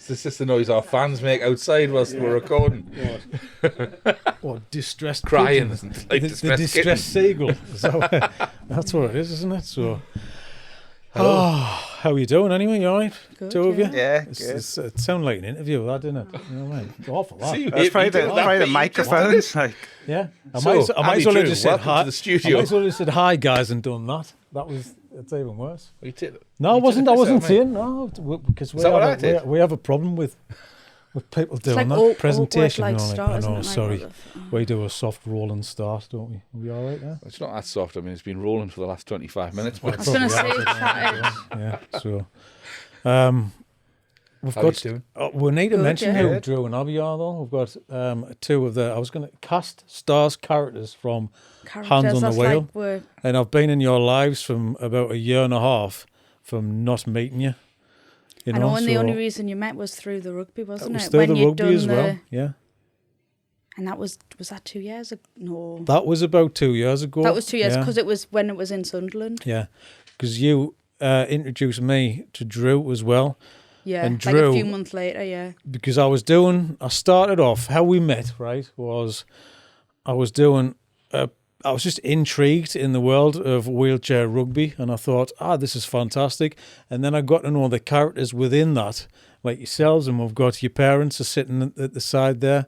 It's just the noise our fans make outside whilst we're recording. What distressed Crying. pigeons. Like the distressed distressed seagull. So, that's what it is, isn't it? So, how are you doing anyway? You all right? Good, Two of you? Yeah, good. It sounded like an interview, that didn't it? You know what I mean? It's awful, that. See, That's probably the microphones. Like, Yeah. I So, might as well Abby have Drew, just said welcome hi. to the studio. I might as well have said hi, guys, and done that. It's even worse. You take it. No, I You wasn't. took I the piss wasn't out of me. saying no because Is that what I did? we have a problem with people doing like that presentation. awkward, and all start, that. I isn't know. it? Sorry, Like, we do a soft rolling start, don't we? Are we all right there? It's not that soft. I mean, it's been rolling for the last 25 minutes. I was going to say, chatted. Yeah. So, we've How you got. doing? We need to Good, mention yeah. who Good. Drew and Abbie are, though. We've got two of the. I was going to cast stars characters from Hands on the That's Wheel. like we're And I've been in your lives from about a year and a half from not meeting you. You I know, and the so only reason you met was through the rugby, wasn't it was it? through When the you'd rugby done as well. Yeah, And that was that 2 years ago? No. that was about 2 years ago. That was 2 years yeah. because it was when it was in Sunderland. Yeah, because you introduced me to Drew as well. Yeah, And like Drew- a few months later, yeah. Because I started off, how we met, right, was I was just intrigued in the world of wheelchair rugby, and I thought, this is fantastic. And then I got to know the characters within that, like yourselves, and we've got your parents are sitting at the side there.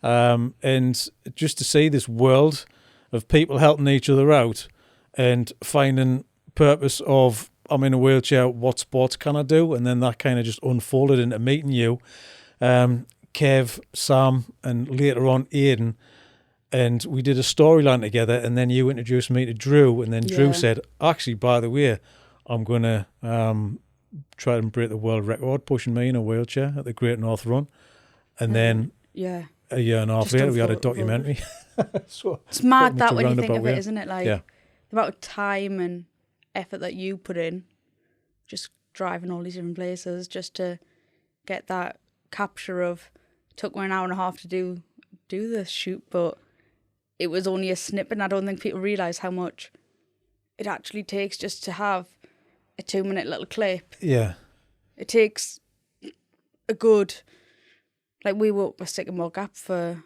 And just to see this world of people helping each other out and finding purpose of, I'm in a wheelchair, what sports can I do? And then that kind of just unfolded into meeting you, Kev, Sam, and later on Aidan. And we did a storyline together, and then you introduced me to Drew, and then Drew Yeah. said, actually, by the way, I'm going to try and break the world record pushing me in a wheelchair at the Great North Run. And then Yeah. a year and a half Just later, we had a unfolded. documentary. So It's mad much that a when you think roundabout of way. it, isn't it? Like Yeah. the amount of time and effort that you put in, just driving all these different places just to get that capture of. Took me an hour and a half to do this shoot, but it was only a snippet, and I don't think people realise how much it actually takes just to have a 2-minute little clip. Yeah. It takes a good, like we were sticking more gap for a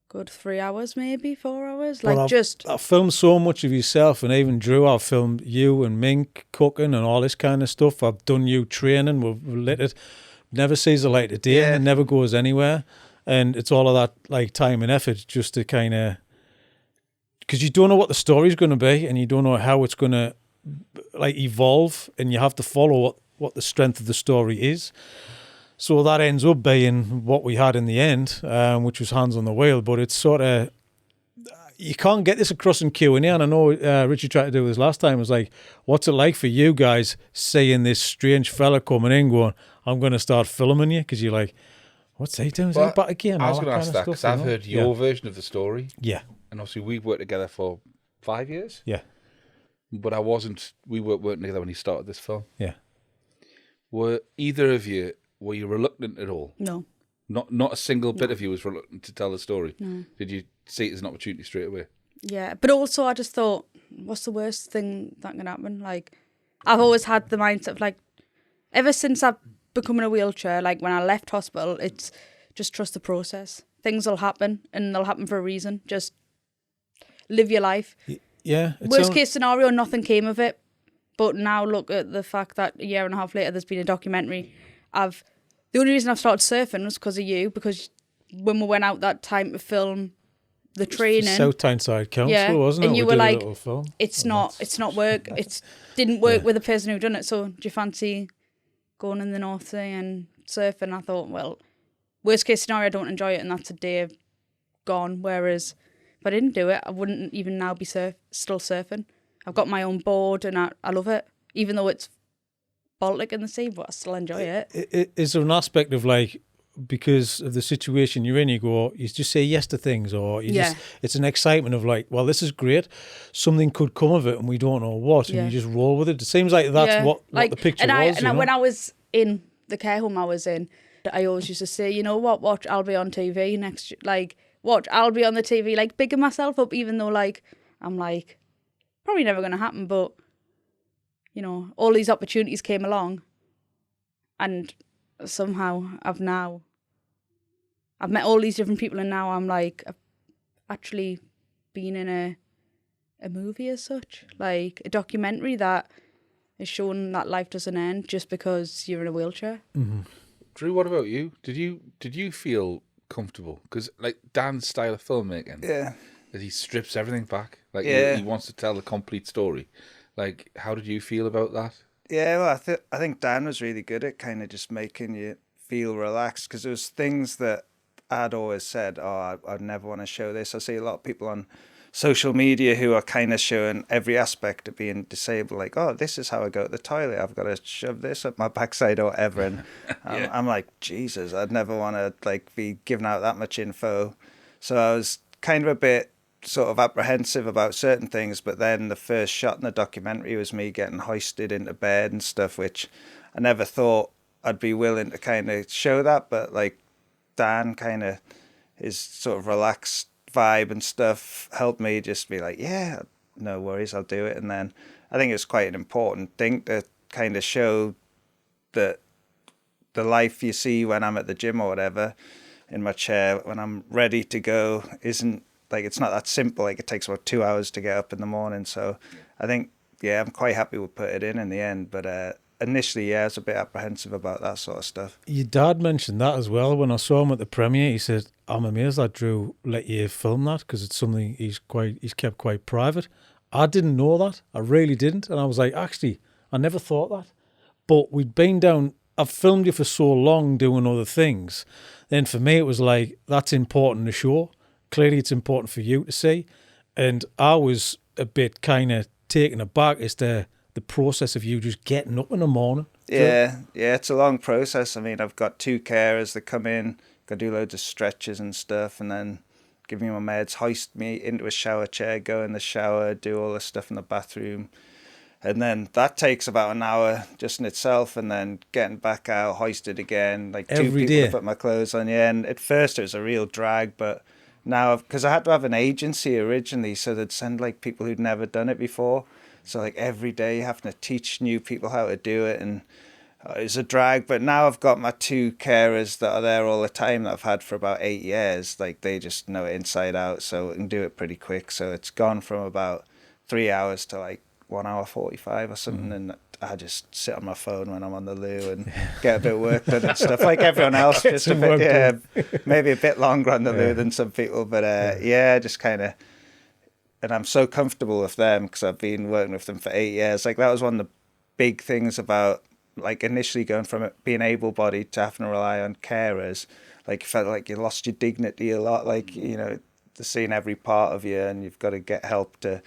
good 3 hours, maybe 4 hours. Like Well, just I filmed so much of yourself, and even Drew, I've filmed you and Mink cooking and all this kind of stuff. I've done you training, we've lit it. Never sees the light of day, Yeah. it never goes anywhere. And it's all of that like time and effort just to kind of, because you don't know what the story's going to be, and you don't know how it's going to like evolve, and you have to follow what the strength of the story is. So that ends up being what we had in the end, which was Hands on the Wheel. But it's sort of, you can't get this across in Q&A, and I know Richie tried to do this last time. It was like, what's it like for you guys seeing this strange fella coming in going, I'm going to start filming you? Because you're like, what's he doing? Is he back again? I was All going to ask kind that of because stuff, I've you know? heard your version of the story. Yeah. And obviously we've worked together for 5 years. Yeah. But we weren't working together when he started this film. Yeah. Were either of you, were you reluctant at all? no. Not a single bit of you was reluctant to tell the story. No. Did you see it as an opportunity straight away? Yeah, but also I just thought, what's the worst thing that can happen? Like, I've always had the mindset of like, ever since I've become in a wheelchair, like when I left hospital, it's just trust the process. Things will happen, and they'll happen for a reason. Just live your life. Yeah. Worst case scenario, nothing came of it. But now look at the fact that a year and a half later, there's been a documentary. The only reason I've started surfing was because of you, because when we went out that time to film the training, South Tyneside Council, Yeah, wasn't it? and you We were did a like, little film. it's not work. It didn't work with the person who done it. So do you fancy going in the North Sea and surfing? I thought, well, worst case scenario, I don't enjoy it, and that's a day gone. Whereas if I didn't do it, I wouldn't even now be still surfing. I've got my own board, and I love it, even though it's Baltic in the sea, but I still enjoy it. Is there an aspect of like, because of the situation you're in, you just say yes to things, or it's an excitement of like, well, this is great, something could come of it and we don't know what, and you just roll with it. It seems like that's what the picture was. When I was in the care home I was in, I always used to say, you know what, watch, I'll be on TV next, like, watch, I'll be on the TV, like, bigging myself up, even though, like, I'm like, probably never going to happen, but, you know, all these opportunities came along, and somehow I've met all these different people, and now I'm like, I've actually been in a movie as such, like a documentary that is showing that life doesn't end just because you're in a wheelchair. Mm-hmm. Drew, what about you? Did you feel comfortable? Because like Dan's style of filmmaking, Yeah. that he strips everything back. Like Yeah. he wants to tell the complete story. Like, how did you feel about that? Yeah, well, I think Dan was really good at kind of just making you feel relaxed, because there was things that I'd always said, oh, I'd never want to show this. I see a lot of people on social media who are kind of showing every aspect of being disabled, like, oh, this is how I go to the toilet. I've got to shove this up my backside or whatever. And Yeah. I'm like, Jesus, I'd never want to like be giving out that much info. So I was kind of a bit sort of apprehensive about certain things, but then the first shot in the documentary was me getting hoisted into bed and stuff, which I never thought I'd be willing to kind of show that, but like Dan kind of, his sort of relaxed vibe and stuff helped me just be like, yeah, no worries, I'll do it. And then I think it's quite an important thing to kind of show that the life you see when I'm at the gym or whatever in my chair when I'm ready to go isn't like, it's not that simple. Like, it takes about 2 hours to get up in the morning. So I think, yeah, I'm quite happy we put it in the end. But initially, yeah, I was a bit apprehensive about that sort of stuff. Your dad mentioned that as well. When I saw him at the premiere, he said, I'm amazed that Drew let you film that, because it's something he's kept quite private. I didn't know that. I really didn't. And I was like, actually, I never thought that. But we'd been down, I've filmed you for so long doing other things. Then for me, it was like, that's important to show. Clearly, it's important for you to see. And I was a bit kind of taken aback as to the process of you just getting up in the morning. Yeah, it's a long process. I mean, I've got 2 carers that come in, got to do loads of stretches and stuff, and then give me my meds, hoist me into a shower chair, go in the shower, do all the stuff in the bathroom. And then that takes about an hour just in itself, and then getting back out, hoisted again, like Every 2 people day. to put my clothes on. Yeah, and at first it was a real drag, but now, because I had to have an agency originally, so they'd send like people who'd never done it before. So like every day having to teach new people how to do it, and it was a drag. But now I've got my 2 carers that are there all the time that I've had for about 8 years. Like, they just know it inside out, so I can do it pretty quick. So it's gone from about 3 hours to like 1 hour 45 or something, and I just sit on my phone when I'm on the loo and get a bit of work done and stuff, like everyone else. Just a bit, yeah, maybe a bit longer on the loo than some people, but yeah, just kind of. And I'm so comfortable with them because I've been working with them for 8 years. Like, that was one of the big things about, like, initially going from being able-bodied to having to rely on carers. Like, you felt like you lost your dignity a lot. Like, you know, they're seeing every part of you, and you've got to get help to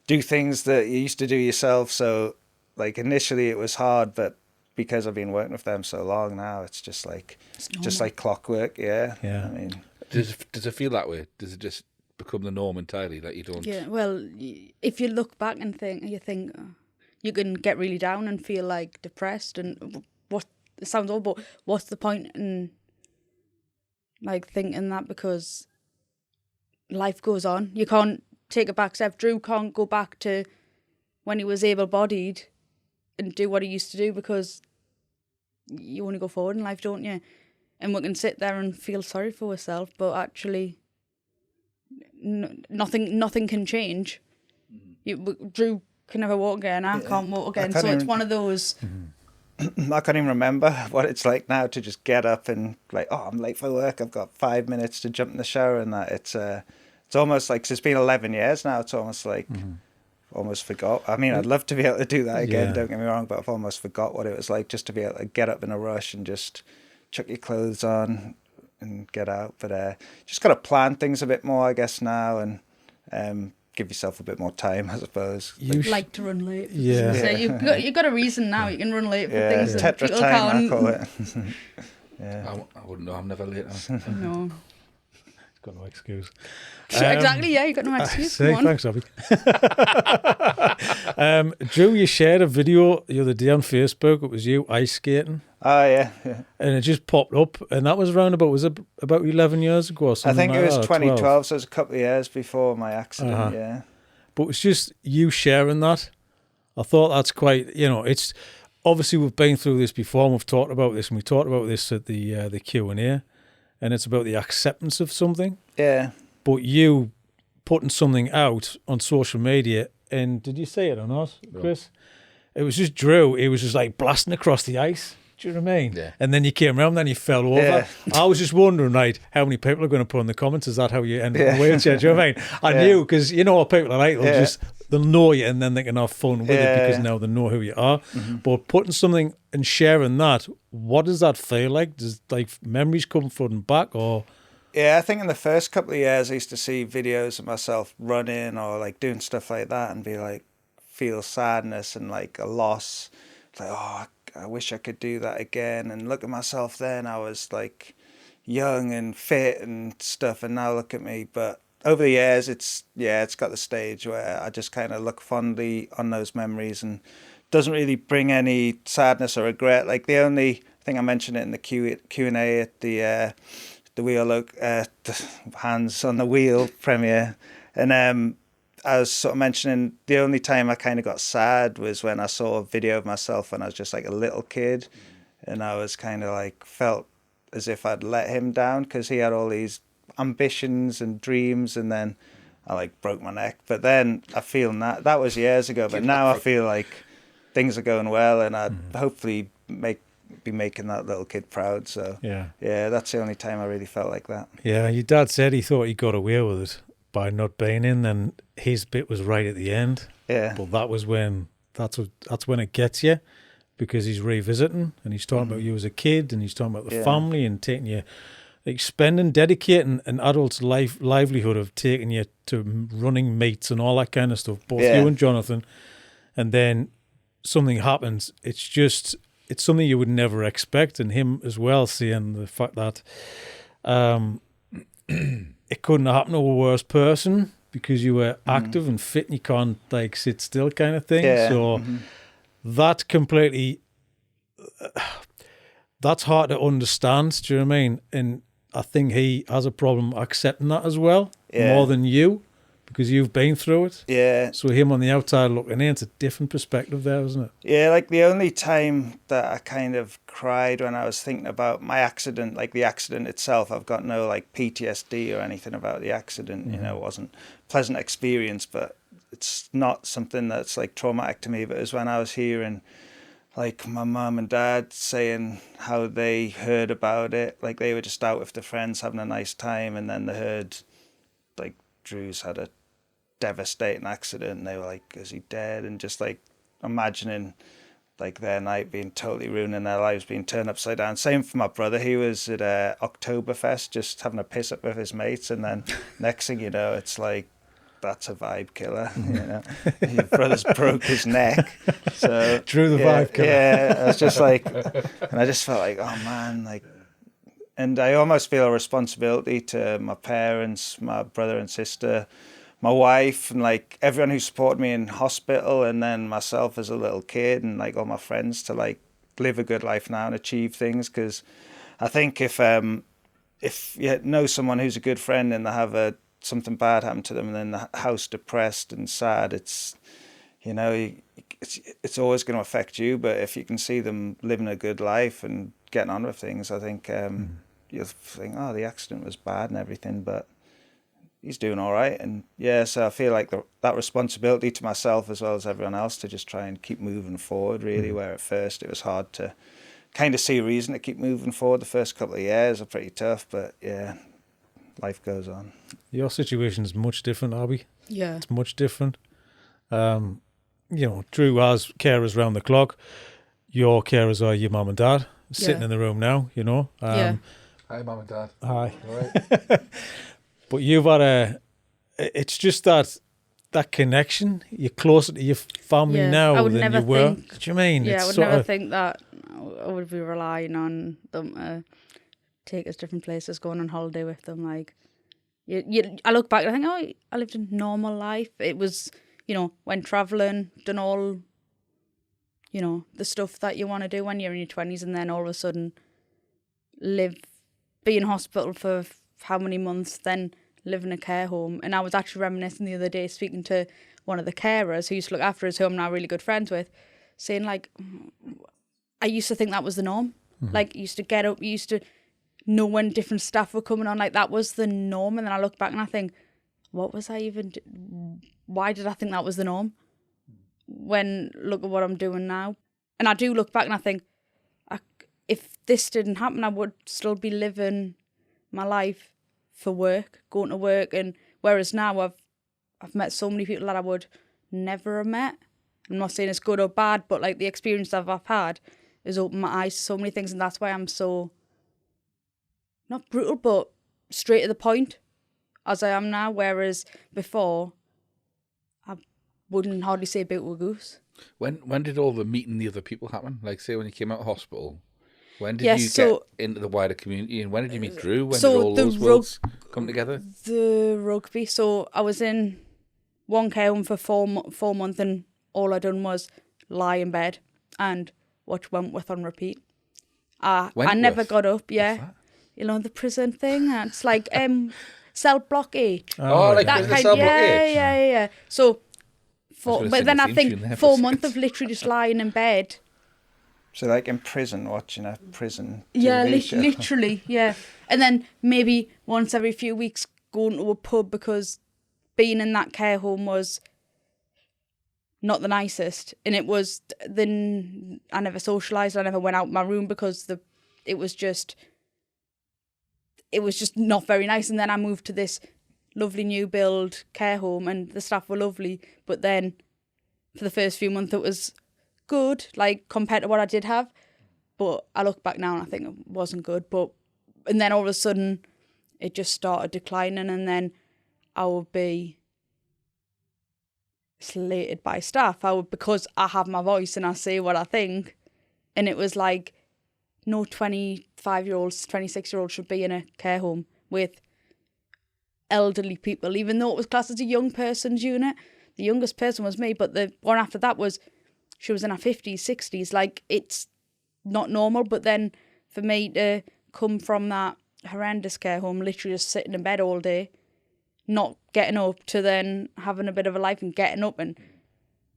do things that you used to do yourself. So, like, initially it was hard, but because I've been working with them so long now, it's just like clockwork. Yeah. Yeah. I mean, Does it feel that way? Does it just become the norm entirely that you don't? Yeah, well, if you look back and you think you can get really down and feel like depressed, and what it sounds old, but what's the point in like thinking that, because life goes on. You can't take a back step. Drew can't go back to when he was able-bodied and do what he used to do, because you only go forward in life, don't you? And we can sit there and feel sorry for ourselves, but actually nothing can change. Drew can never walk again. I can't walk again. So it's one of those. I can't even remember what it's like now to just get up and like, oh, I'm late for work. I've got 5 minutes to jump in the shower, and that it's almost like, 'cause it's been 11 years now. It's almost like almost forgot. I mean, I'd love to be able to do that again. Yeah. Don't get me wrong, but I've almost forgot what it was like just to be able to get up in a rush and just chuck your clothes on and get out. But just got to plan things a bit more, I guess, now, and give yourself a bit more time, I suppose. You like to run late. Yeah. So you've got a reason now. You can run late for things that Tetra people time, can't. I call it. Yeah. I wouldn't know. I'm never late now. No. Got no excuse. Exactly, yeah, you got no excuse. Say, Come on. thanks, Abby. Drew, you shared a video the other day on Facebook. It was you ice skating, Oh, yeah. and it just popped up, and that was around was it about 11 years ago or I something? think it was like that, or 12? 2012, so it was a couple of years before my accident, yeah. But it's just you sharing that. I thought that's quite, obviously we've been through this before, and we've talked about this, and we talked about this at the Q&A, and it's about the acceptance of something. Yeah. But you putting something out on social media, and did you see it or not, Chris? It was just Drew. He was just like blasting across the ice. Do you know what I mean? Yeah. And then you came around, and then you fell over. Yeah. I was just wondering, right, how many people are going to put in the comments? Is that how you end up in a wheelchair? Do you know what I mean? I knew, because you know what people are like. They'll know you, and then they can have fun with it because now they know who you are. Mm-hmm. But putting something and sharing that, what does that feel like? Does like memories come flooding back, or? Yeah, I think in the first couple of years, I used to see videos of myself running or like doing stuff like that and be like, feel sadness and like a loss. Like, oh, I wish I could do that again. And look at myself then. I was like young and fit and stuff. And now look at me. But over the years, it's got the stage where I just kind of look fondly on those memories and doesn't really bring any sadness or regret. Like the only thing I mentioned it in the Q&A at the wheel, the Hands on the Wheel premiere. And I was sort of mentioning the only time I kind of got sad was when I saw a video of myself when I was just like a little kid. And I was kind of like, felt as if I'd let him down because he had all these ambitions and dreams, and then I like broke my neck. But then I feel that was years ago, but now I feel like things are going well, and I'd hopefully be making that little kid proud. So yeah, that's the only time I really felt like that. Yeah, your dad said he thought he got away with it by not being in, and his bit was right at the end. Yeah, but that was when that's when it gets you, because he's revisiting and he's talking about you as a kid, and he's talking about the family and taking you, like dedicating an adult's livelihood of taking you to running meets and all that kind of stuff. Both you and Jonathan, and then something happens. It's something you would never expect, and him as well, seeing the fact that it couldn't have happened to a worse person because you were active and fit and you can't like sit still kind of thing. Yeah. So that completely, that's hard to understand. Do you know what I mean? And I think he has a problem accepting that as well, more than you, because you've been through it. Yeah. So him on the outside looking in, it's a different perspective there, isn't it? Yeah, like the only time that I kind of cried when I was thinking about my accident, like the accident itself, I've got no like PTSD or anything about the accident. You know, it wasn't a pleasant experience, but it's not something that's like traumatic to me. But it was when I was hearing like my mum and dad saying how they heard about it, like they were just out with their friends having a nice time, and then they heard like Drew's had a devastating accident, and they were like, is he dead? And just like imagining like their night being totally ruined and their lives being turned upside down. Same for my brother. He was at Oktoberfest just having a piss up with his mates, and then next thing you know, it's like, that's a vibe killer. You know, your brother's broke his neck. So Drew the vibe killer. Yeah, I was just like, and I just felt like, oh man, like, and I almost feel a responsibility to my parents, my brother and sister, my wife, and like everyone who supported me in hospital, and then myself as a little kid, and like all my friends, to like live a good life now and achieve things. Because I think if you know someone who's a good friend and they have something bad happen to them, and then the house depressed and sad, it's, you know, it's always going to affect you. But if you can see them living a good life and getting on with things, I think you'll think, oh, the accident was bad and everything, but he's doing all right. And yeah, so I feel like that responsibility to myself as well as everyone else to just try and keep moving forward, really, where at first it was hard to kind of see a reason to keep moving forward. The first couple of years are pretty tough, but yeah, life goes on. Your situation is much different, Abbie. Yeah. It's much different. You know, Drew has carers round the clock. Your carers are your mum and dad, sitting in the room now, you know. Yeah. Hi, Mum and Dad. Hi. All right. But you've had it's just that connection. You're closer to your family now than you were. Do you mean? Yeah, it's I would never think that I would be relying on them to take us different places, going on holiday with them. Like, I look back and I think, oh, I lived a normal life. It was, you know, went travelling, done all, you know, the stuff that you want to do when you're in your 20s, and then all of a sudden be in hospital for how many months, then live in a care home. And I was actually reminiscing the other day, speaking to one of the carers who used to look after us, who I'm now really good friends with, saying like, I used to think that was the norm. Like, you used to get up, you used to know when different staff were coming on. Like, that was the norm. And then I look back and I think, what was I even? Why did I think that was the norm? When look at what I'm doing now. And I do look back and I think, if this didn't happen, I would still be living my life for work, going to work. And whereas now I've met so many people that I would never have met. I'm not saying it's good or bad, but like the experience that I've had has opened my eyes to so many things, and that's why I'm so, not brutal, but straight to the point as I am now. Whereas before, I wouldn't hardly say a bit with a goose. When did all the meeting the other people happen? Like, say, when you came out of hospital, when did you get into the wider community, and when did you meet Drew? When did all those worlds come together? The rugby. So I was in one care home for 4 months, and all I done was lie in bed and watch Wentworth on repeat. I never got up. Yeah, you know the prison thing. It's like cell block H. Like that kind. Cell Block H. Yeah. So but then I think 4 months of literally just lying in bed. So like in prison, watching a prison TV Yeah, show. literally, yeah. And then maybe once every few weeks going to a pub, because being in that care home was not the nicest. And it was, then I never socialised, I never went out my room because it was just not very nice. And then I moved to this lovely new build care home and the staff were lovely. But then for the first few months it was good, like compared to what I did have. But I look back now and I think it wasn't good. And then all of a sudden it just started declining, and then I would be slated by staff. Because I have my voice and I say what I think. And it was like, no 25-year-olds, 26-year-olds should be in a care home with elderly people, even though it was classed as a young person's unit. The youngest person was me, but the one after that she was in her 50s, 60s. Like, it's not normal. But then for me to come from that horrendous care home, literally just sitting in bed all day, not getting up, to then having a bit of a life and getting up and,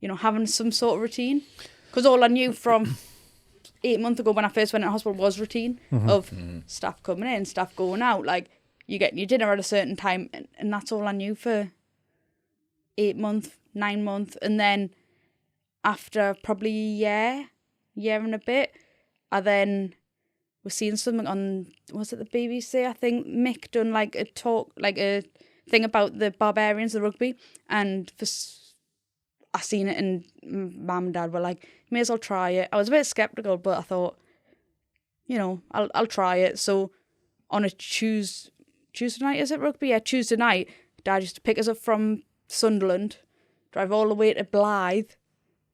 you know, having some sort of routine. Because all I knew from 8 months ago when I first went to hospital was routine of staff coming in, staff going out. Like, you getting your dinner at a certain time, and that's all I knew for 8 months, 9 months. And then after probably a year and a bit, I then was seeing something on, was it the BBC? I think Mick done like a talk, like a thing about the Barbarians, the rugby, and I seen it, and Mum and Dad were like, may as well try it. I was a bit sceptical, but I thought, you know, I'll try it. So on a Tuesday night, is it rugby? Yeah, Tuesday night, Dad used to pick us up from Sunderland, drive all the way to Blythe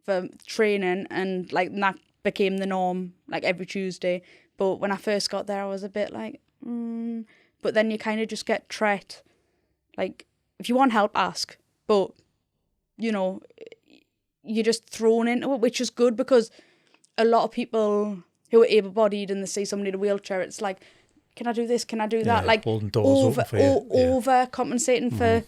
for training, and like that became the norm, like every Tuesday. But when I first got there, I was a bit like, But then you kind of just get tret. Like, if you want help, ask. But, you know, you're just thrown into it, which is good, because a lot of people who are able-bodied and they see somebody in a wheelchair, it's like, can I do this? Can I do that? Like, holding doors open for you. Overcompensating for,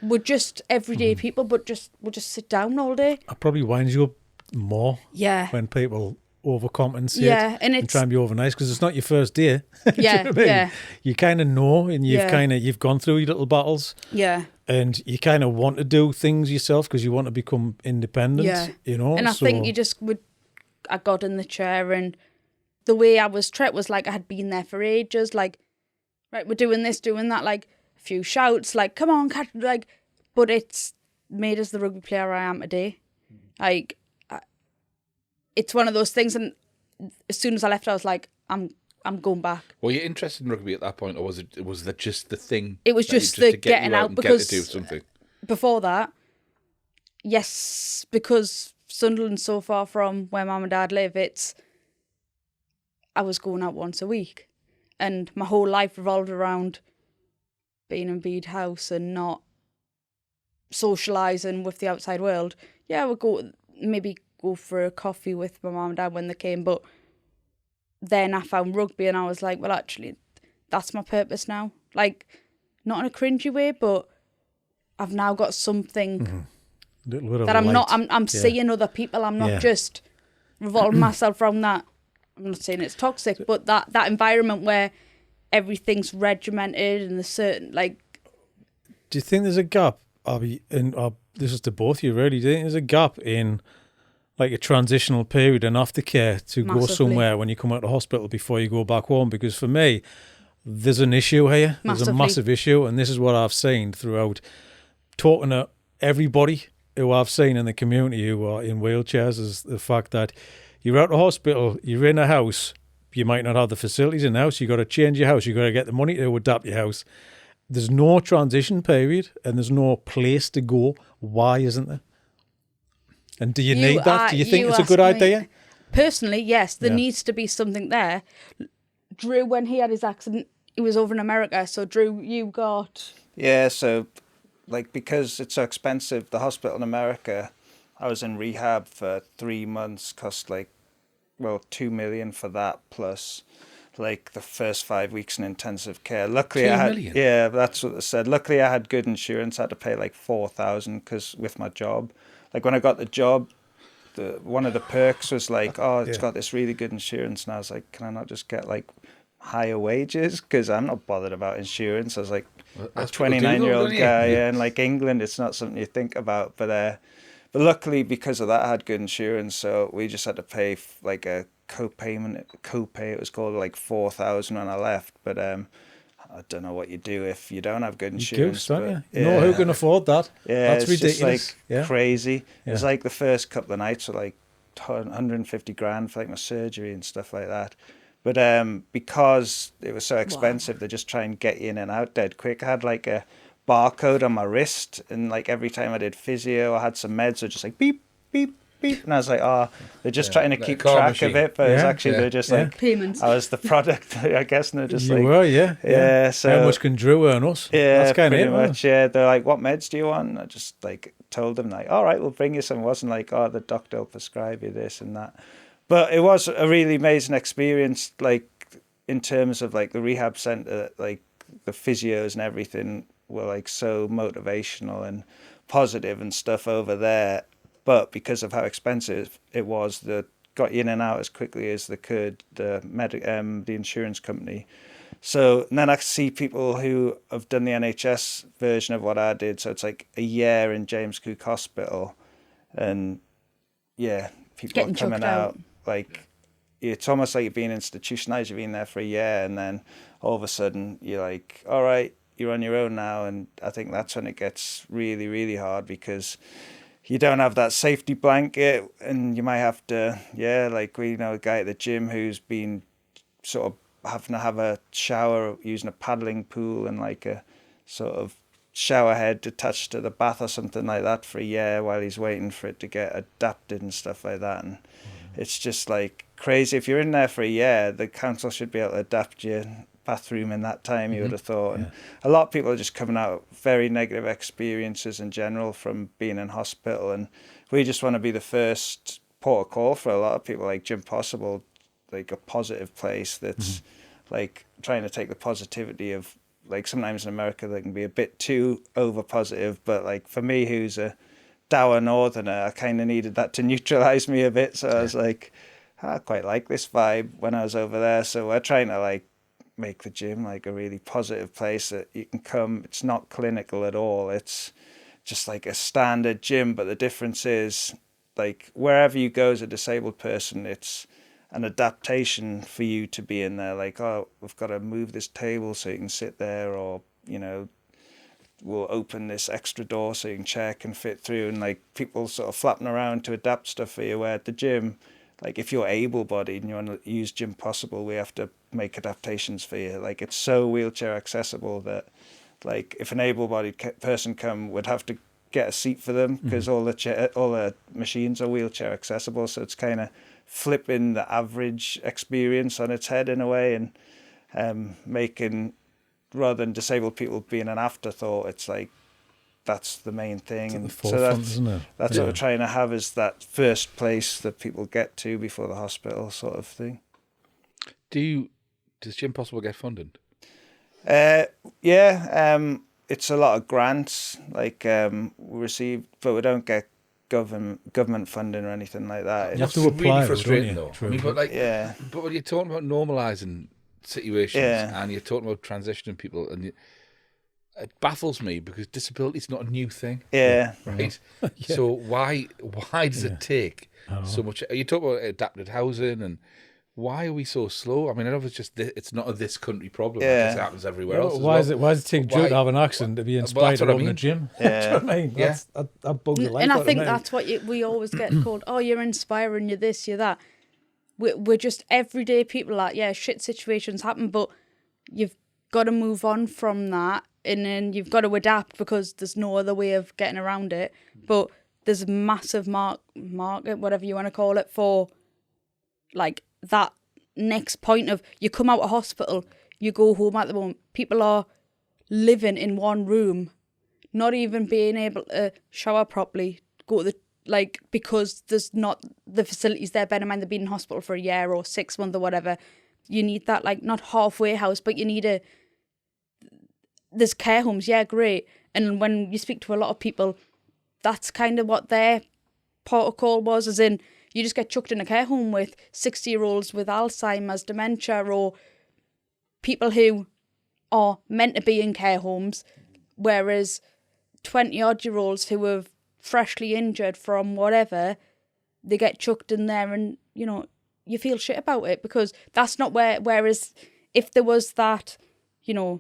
we're just everyday people, but we'll just sit down all day. It probably winds you up more. Yeah. When people overcompensate and try and be over nice, because it's not your first day. Yeah, you know what I mean? yeah. You kind of know, and you've gone through your little battles. Yeah. And you kind of want to do things yourself because you want to become independent. Yeah. You know. And I think I got in the chair, and the way I was treated was like I had been there for ages. Like, right, we're doing this, doing that. Like, a few shouts, like, come on, catch, like. But it's made us the rugby player I am today. Like, it's one of those things, and as soon as I left, I was like, I'm going back. Were you interested in rugby at that point, or was that just the thing? It was just the getting out, because get to do something. Before that, yes, because Sunderland's so far from where Mum and Dad live, I was going out once a week, and my whole life revolved around being in Bede House and not socialising with the outside world. Yeah, I would go for a coffee with my mum and dad when they came, but then I found rugby and I was like, well, actually, that's my purpose now. Like, not in a cringy way, but I've now got something that I'm seeing other people. I'm not just revolving myself around that. I'm not saying it's toxic, but that environment where everything's regimented and there's certain, like... Do you think there's a gap, Abbie, this is to both of you really, do you think there's a gap in like a transitional period and aftercare to go somewhere when you come out of hospital before you go back home? Because for me, there's an issue here. There's a massive issue, and this is what I've seen throughout talking to everybody who I've seen in the community who are in wheelchairs, is the fact that you're out of hospital, you're in a house, you might not have the facilities in the house, you've got to change your house, you've got to get the money to adapt your house. There's no transition period and there's no place to go. Why isn't there? And do you need that? Do you think it's a good idea? Personally, yes, there needs to be something there. Drew, when he had his accident, he was over in America. So Drew, you got... Yeah, so like because it's so expensive, the hospital in America, I was in rehab for 3 months, cost like, well, $2 million for that, plus like the first 5 weeks in intensive care. Luckily, $2 million? Yeah, that's what they said. Luckily, I had good insurance. I had to pay like $4,000 because with my job, like when I got the job, one of the perks was like, oh, it's got this really good insurance, and I was like, can I not just get like higher wages? Because I'm not bothered about insurance. I was like a 29-year-old guy, and like England, it's not something you think about, but luckily because of that, I had good insurance, so we just had to pay like a copay. It was called like $4,000 when I left, but I don't know what you do if you don't have good insurance. You goose, don't you? No, who can afford that? Yeah, that's ridiculous. Just like crazy. Yeah. It was like the first couple of nights were like 150 grand for like my surgery and stuff like that. But because it was so expensive, they just try and get you in and out dead quick. I had like a barcode on my wrist, and like every time I did physio, I had some meds, so just like beep, beep, beep, and I was like, oh, they're just trying to keep track of it, but it's actually they're just like payments. I was the product, I guess, and they're just you were, yeah. So how much can Drew earn us? Yeah, that's kind pretty of much. Yeah, they're like, what meds do you want? And I just like told them like, all right, we'll bring you some. It wasn't like, oh, the doctor will prescribe you this and that, but it was a really amazing experience. Like in terms of like the rehab center, like the physios and everything were like so motivational and positive and stuff over there. But because of how expensive it was, they got you in and out as quickly as they could, the insurance company. So and then I see people who have done the NHS version of what I did. So it's like a year in James Cook Hospital, and people are coming out like it's almost like you're being institutionalized. You've been there for a year, and then all of a sudden you're like, all right, you're on your own now. And I think that's when it gets really, really hard, because you don't have that safety blanket, and you might have to, like we know a guy at the gym who's been sort of having to have a shower using a paddling pool and like a sort of shower head attached to the bath or something like that for a year while he's waiting for it to get adapted and stuff like that. And it's just like crazy. If you're in there for a year, the council should be able to adapt your bathroom in that time, you would have thought. And a lot of people are just coming out very negative experiences in general from being in hospital, and we just want to be the first port of call for a lot of people, like Gym Possible, like a positive place that's like trying to take the positivity of, like sometimes in America they can be a bit too over positive, but like for me, who's a dour northerner, I kind of needed that to neutralize me a bit. So I was like, I quite like this vibe when I was over there. So we're trying to like make the gym like a really positive place that you can come. It's not clinical at all. It's just like a standard gym, but the difference is like wherever you go as a disabled person, it's an adaptation for you to be in there. Like, oh, we've got to move this table so you can sit there, or we'll open this extra door so your chair can fit through, and like people sort of flapping around to adapt stuff for you. Where at the gym, like if you're able-bodied and you want to use Gym Possible, we have to make adaptations for you. Like it's so wheelchair accessible that like if an able-bodied person would have to get a seat for them, because all the machines are wheelchair accessible. So it's kind of flipping the average experience on its head in a way, and making, rather than disabled people being an afterthought, it's like that's the main thing. And so that's what we're trying to have, is that first place that people get to before the hospital sort of thing. Does Gym Possible get funded? It's a lot of grants, like we receive, but we don't get government funding or anything like that. You have to apply, really frustrating though. True. I mean, but when you're talking about normalising situations and you're talking about transitioning people, and it baffles me because disability is not a new thing. Yeah. Right. So why does it take so much? You talk about adapted housing, and why are we so slow? I mean, I know it's not a this country problem. It happens everywhere else. Why does it take Joe to have an accent to be inspired to open a gym? Yeah. That's what I mean. That bugged the life and I out think of me. that's what we always get called. Oh, you're inspiring. You're this. You're that. We're just everyday people. Like, yeah, shit situations happen, but you've got to move on from that, and then you've got to adapt because there's no other way of getting around it. But there's a massive market, whatever you want to call it, for like that next point of you come out of hospital, you go home. At the moment, people are living in one room, not even being able to shower properly, go to the because there's not the facilities there. Bear in mind they've been in hospital for a year or 6 months or whatever. You need that not halfway house, but you need there's care homes, yeah, great. And when you speak to a lot of people, that's kind of what their protocol was, as in you just get chucked in a care home with 60-year-olds with Alzheimer's, dementia, or people who are meant to be in care homes, whereas 20-odd-year-olds who have freshly injured from whatever, they get chucked in there, and, you feel shit about it because that's not whereas if there was that, there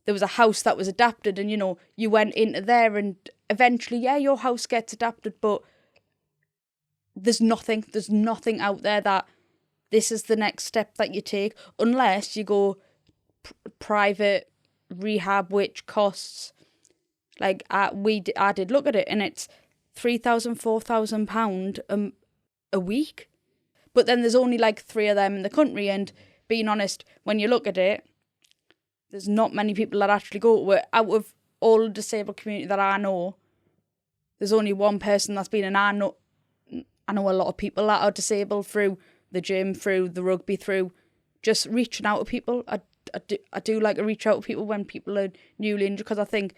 was a house that was adapted and, you went into there and eventually, your house gets adapted, but there's nothing out there that this is the next step that you take, unless you go private rehab, which costs, I did look at it, and it's £3,000-4,000 a week. But then there's only 3 of them in the country, and being honest, when you look at it, there's not many people that actually go to it. Out of all the disabled community that I know, there's only one person that's been, and I know a lot of people that are disabled through the gym, through the rugby, through just reaching out to people. I do like to reach out to people when people are newly injured, because I think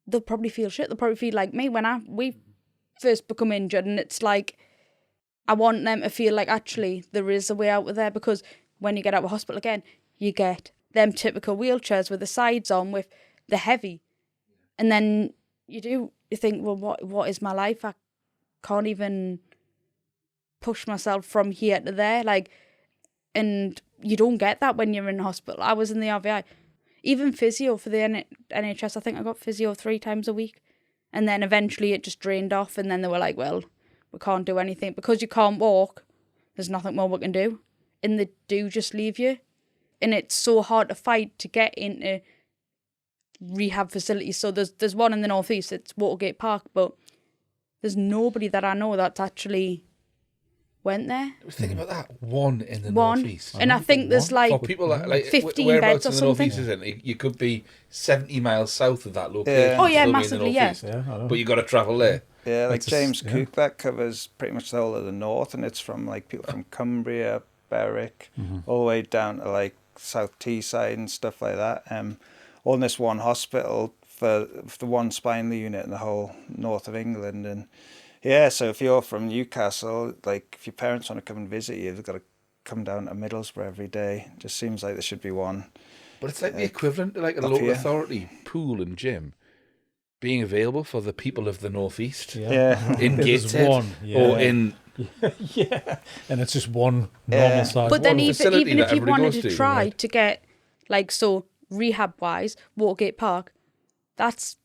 they'll probably feel shit. They'll probably feel like me when we first become injured, and it's I want them to feel like actually there is a way out of there, because when you get out of hospital again, you get them typical wheelchairs with the sides on, with the heavy, and then you think, well, what is my life? I can't even push myself from here to there, and you don't get that when you're in hospital. I was in the RVI, even physio for the NHS. I think I got physio 3 times a week, and then eventually it just drained off, and then they were like, well, we can't do anything because you can't walk. There's nothing more we can do, and they do just leave you, and it's so hard to fight to get into rehab facilities. So there's one in the northeast. It's Watergate Park, but there's nobody that I know that's actually went there. I was thinking about that. One in the northeast. And I think there's for people that 15 beds or something. Isn't it? You could be 70 miles south of that location. Yeah. Oh yeah, massively, yeah. But you got to travel there. Yeah, James Cook, that covers pretty much the whole of the north, and it's from people from Cumbria, Berwick, all the way down to South Teesside and stuff like that. All in this one hospital for the one spinal unit in the whole north of England. And yeah, so if you're from Newcastle, if your parents want to come and visit you, they've got to come down to Middlesbrough every day. It just seems like there should be one. But it's the equivalent to a local authority pool and gym being available for the people of the northeast. Yeah. In Gateshead or in... Yeah, and it's just one normal size. But then even if you wanted to try to get, rehab-wise, Watergate Park, that's...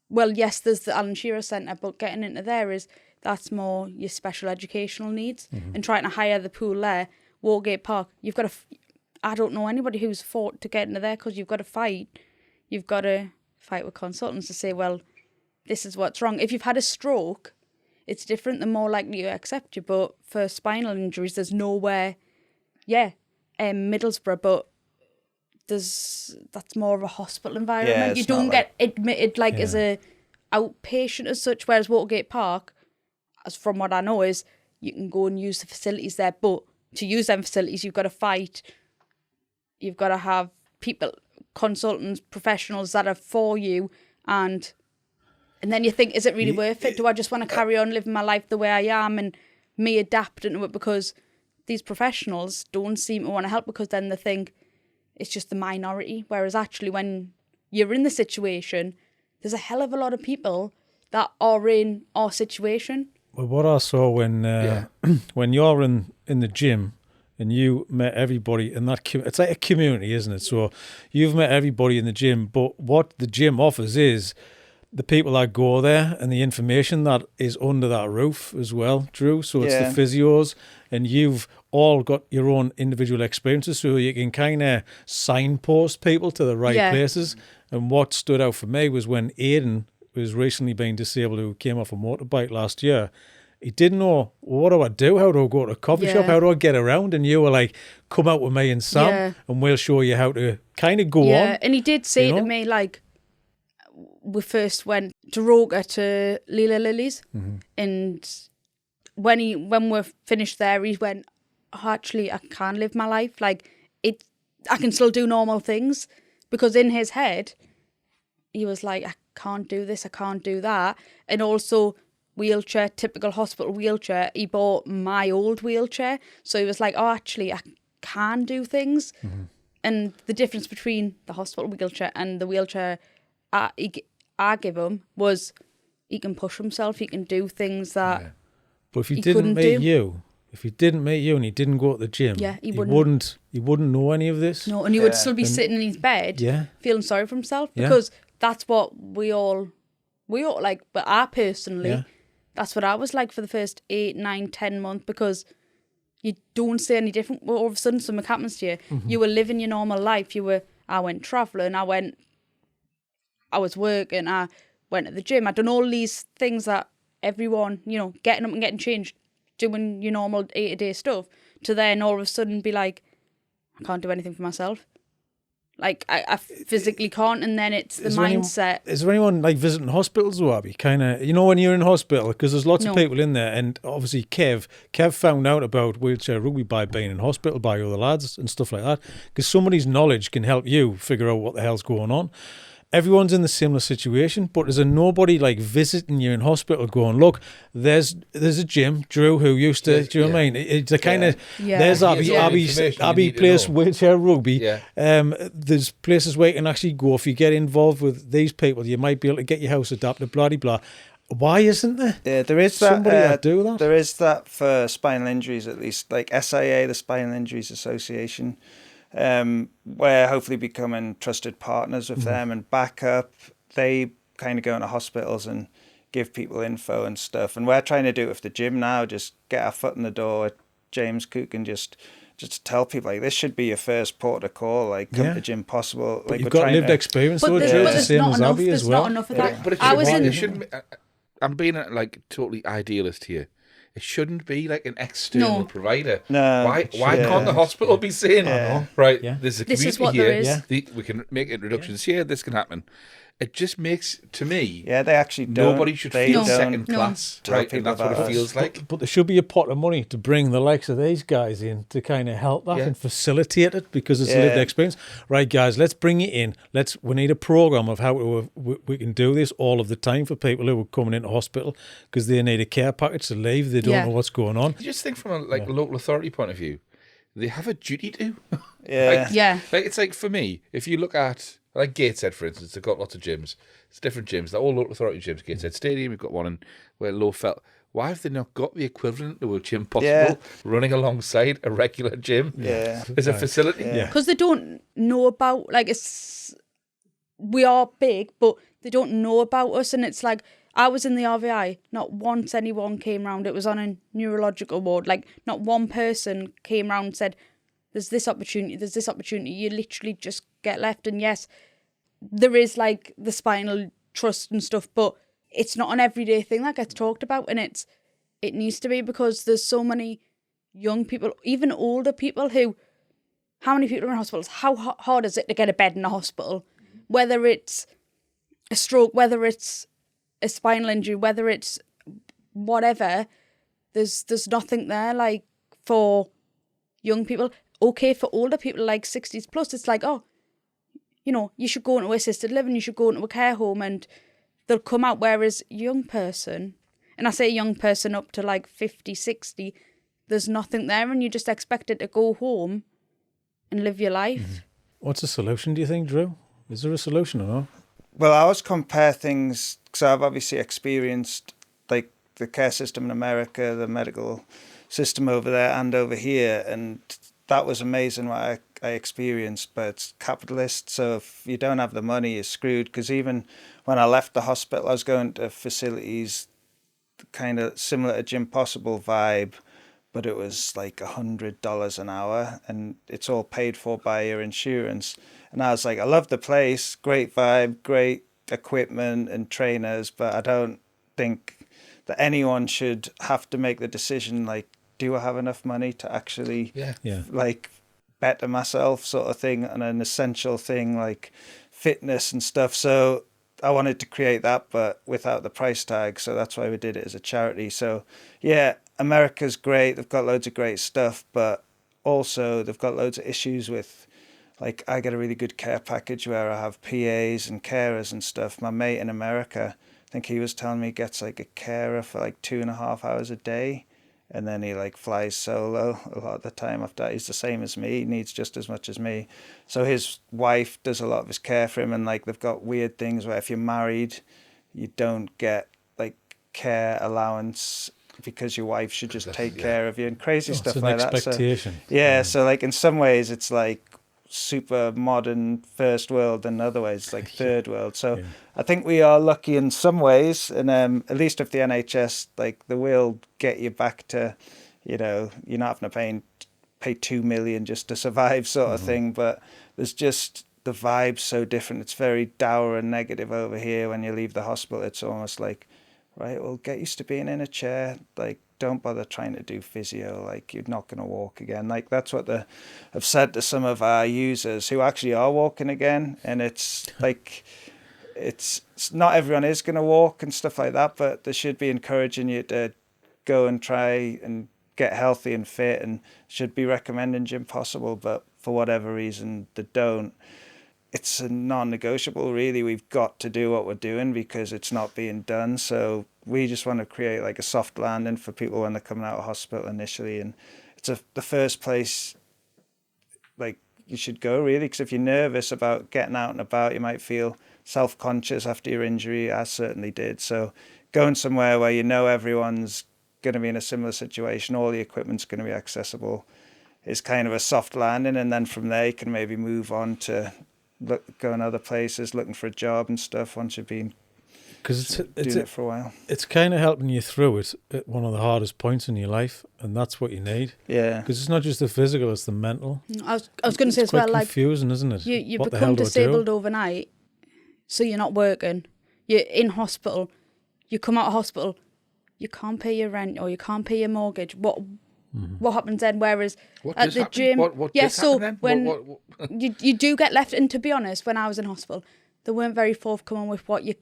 Well, yes, there's the Alan Shearer Centre, but getting into there that's more your special educational needs. And trying to hire the pool there, Watergate Park, you've got to... I don't know anybody who's fought to get into there, because you've got to fight. You've got to fight with consultants to say, well, this is what's wrong. If you've had a stroke, it's different. They're more likely to accept you. But for spinal injuries, there's nowhere... Yeah, Middlesbrough, but that's more of a hospital environment. Yeah, you don't get admitted as a outpatient as such, whereas Watergate Park, as from what I know, is you can go and use the facilities there, but to use them facilities you've got to fight. You've got to have people, consultants, professionals that are for you, and And then you think, is it really worth it? Do I just want to carry on living my life the way I am and me adapting to it? Because these professionals don't seem to want to help, because then they think it's just the minority. Whereas actually when you're in the situation, there's a hell of a lot of people that are in our situation. Well, what I saw when when you're in the gym and you met everybody in that, it's like a community, isn't it? So you've met everybody in the gym, but what the gym offers is the people that go there and the information that is under that roof as well, Drew. So it's the physios, and you've all got your own individual experiences, so you can kind of signpost people to the right places. And what stood out for me was when Aidan was recently being disabled, who came off a motorbike last year. He didn't know, what do I do? How do I go to a coffee shop? How do I get around? And you were like, come out with me and Sam, and we'll show you how to kind of go on. Yeah, and he did say to me, like, we first went to Roker to Lila Lilies, and when we finished there, he went, oh, actually, I can live my life. Like, I can still do normal things, because in his head, he was like, I can't do this, I can't do that. And also wheelchair, typical hospital wheelchair. He bought my old wheelchair. So he was like, oh, actually, I can do things. And the difference between the hospital wheelchair and the wheelchair I give him was he can push himself, he can do things that But if he didn't meet you, and he didn't go to the gym, he wouldn't know any of this. No, and he would still be sitting in his bed feeling sorry for himself, because that's what we all like. But I personally, that's what I was like for the first 8, 9, 10 months, because you don't say any different. Well, all of a sudden something happens to you. You were living your normal life. I went travelling, I was working, I went to the gym. I'd done all these things that everyone, getting up and getting changed, doing your normal day-to-day stuff, to then all of a sudden be like, I can't do anything for myself. Like, I physically can't, and then it's the mindset. Is there anyone, like, visiting hospitals, or Abbie? Kind of, when you're in hospital, because there's lots of people in there, and obviously Kev found out about wheelchair rugby by being in hospital, by other lads and stuff like that, because somebody's knowledge can help you figure out what the hell's going on. Everyone's in the similar situation, but is there nobody like visiting you in hospital going, look, there's a gym, Drew, who used to, do you know what I mean? It's a kind of, there's Abbie plays wheelchair rugby. There's places where you can actually go. If you get involved with these people, you might be able to get your house adapted, blah, blah, blah. Why isn't there? Yeah, there is somebody that do that. There is that for spinal injuries, at least, like SIA, the Spinal Injuries Association. Where hopefully becoming trusted partners with them and backup. They kind of go into hospitals and give people info and stuff. And we're trying to do it with the gym now, just get our foot in the door at James Cook and just tell people, like, this should be your first port of call, like, come to Gym Possible. But like, you've got lived experience, though, Drew, the same as Abbie as well. There's not enough of that. But it shouldn't be, I'm being like totally idealist here. It shouldn't be like an external provider. No. Why can't the hospital be saying, right, there's a community here, we can make introductions here, this can happen. It just makes, to me, they actually don't. Nobody should feel second class, right? And that's what it feels like. But there should be a pot of money to bring the likes of these guys in to kind of help that and facilitate it, because it's a lived experience. Right, guys, let's bring it in. We need a program of how we can do this all of the time for people who are coming into hospital because they need a care package to leave. They don't know what's going on. You just think from a local authority point of view, they have a duty to. Like, it's like, for me, if you look at, like Gateshead, for instance, they've got lots of gyms. It's different gyms. They're all local authority gyms. Gateshead Stadium, we've got one in where Lowfelt. Why have they not got the equivalent to a Gym Possible running alongside a regular gym? As a facility? Because they don't know about, like, we are big, but they don't know about us. And it's like, I was in the RVI, not once anyone came round. It was on a neurological ward. Like, not one person came round and said, there's this opportunity. You literally just get left. And yes, there is like the spinal trust and stuff, but it's not an everyday thing that gets talked about. And it needs to be, because there's so many young people, even older people how many people are in hospitals? How hard is it to get a bed in a hospital? Whether it's a stroke, whether it's a spinal injury, whether it's whatever, there's nothing there like for young people. Okay, for older people like 60s plus, it's like, you should go into assisted living, you should go into a care home and they'll come out, whereas young person, and I say young person up to like 50, 60, there's nothing there and you're just expected to go home and live your life. Mm-hmm. What's the solution, do you think, Drew? Is there a solution or not? Well, I always compare things, because I've obviously experienced like the care system in America, the medical system over there and over here, and that was amazing what I experienced, but it's capitalist, so if you don't have the money, you're screwed, because even when I left the hospital, I was going to facilities kind of similar to Gym Possible vibe, but it was like $100 an hour, and it's all paid for by your insurance. And I was like, I love the place, great vibe, great equipment and trainers, but I don't think that anyone should have to make the decision, like, do I have enough money to actually like better myself, sort of thing, and an essential thing like fitness and stuff. So I wanted to create that, but without the price tag. So that's why we did it as a charity. So yeah, America's great. They've got loads of great stuff, but also they've got loads of issues with, like, I get a really good care package where I have PAs and carers and stuff. My mate in America, I think he was telling me, gets like a carer for like 2.5 hours a day. And then he like flies solo a lot of the time after that. He's the same as me. He needs just as much as me. So his wife does a lot of his care for him. And like they've got weird things where if you're married, you don't get like care allowance because your wife should just take care of you and crazy stuff like that. Expectation. So, so like in some ways it's like super modern first world, and other ways like third world. So I think we are lucky in some ways, and at least with the NHS, like they will get you back to, you know, you're not having to pay 2 million just to survive sort of thing. But there's just the vibe's so different. It's very dour and negative over here. When you leave the hospital, it's almost like, right, well, get used to being in a chair, like don't bother trying to do physio, like you're not going to walk again. Like that's what I've said to some of our users who actually are walking again. And it's like, it's not everyone is going to walk and stuff like that, but they should be encouraging you to go and try and get healthy and fit, and should be recommending Gym Possible, but for whatever reason they don't. It's a non-negotiable, really. We've got to do what we're doing because it's not being done. So we just want to create like a soft landing for people when they're coming out of hospital initially. And it's the first place like you should go, really, because if you're nervous about getting out and about, you might feel self-conscious after your injury. I certainly did. So going somewhere where you know everyone's going to be in a similar situation, all the equipment's going to be accessible, is kind of a soft landing. And then from there you can maybe move on to going other places, looking for a job and stuff once you've been doing it for a while. It's kind of helping you through it at one of the hardest points in your life, and that's what you need. Yeah. Because it's not just the physical, it's the mental. I was going to say as well, like, it's confusing, isn't it? You become disabled overnight, so you're not working. You're in hospital. You come out of hospital, you can't pay your rent or you can't pay your mortgage. What happens then? Whereas at the gym, you do get left. And to be honest, when I was in hospital, they weren't very forthcoming with what you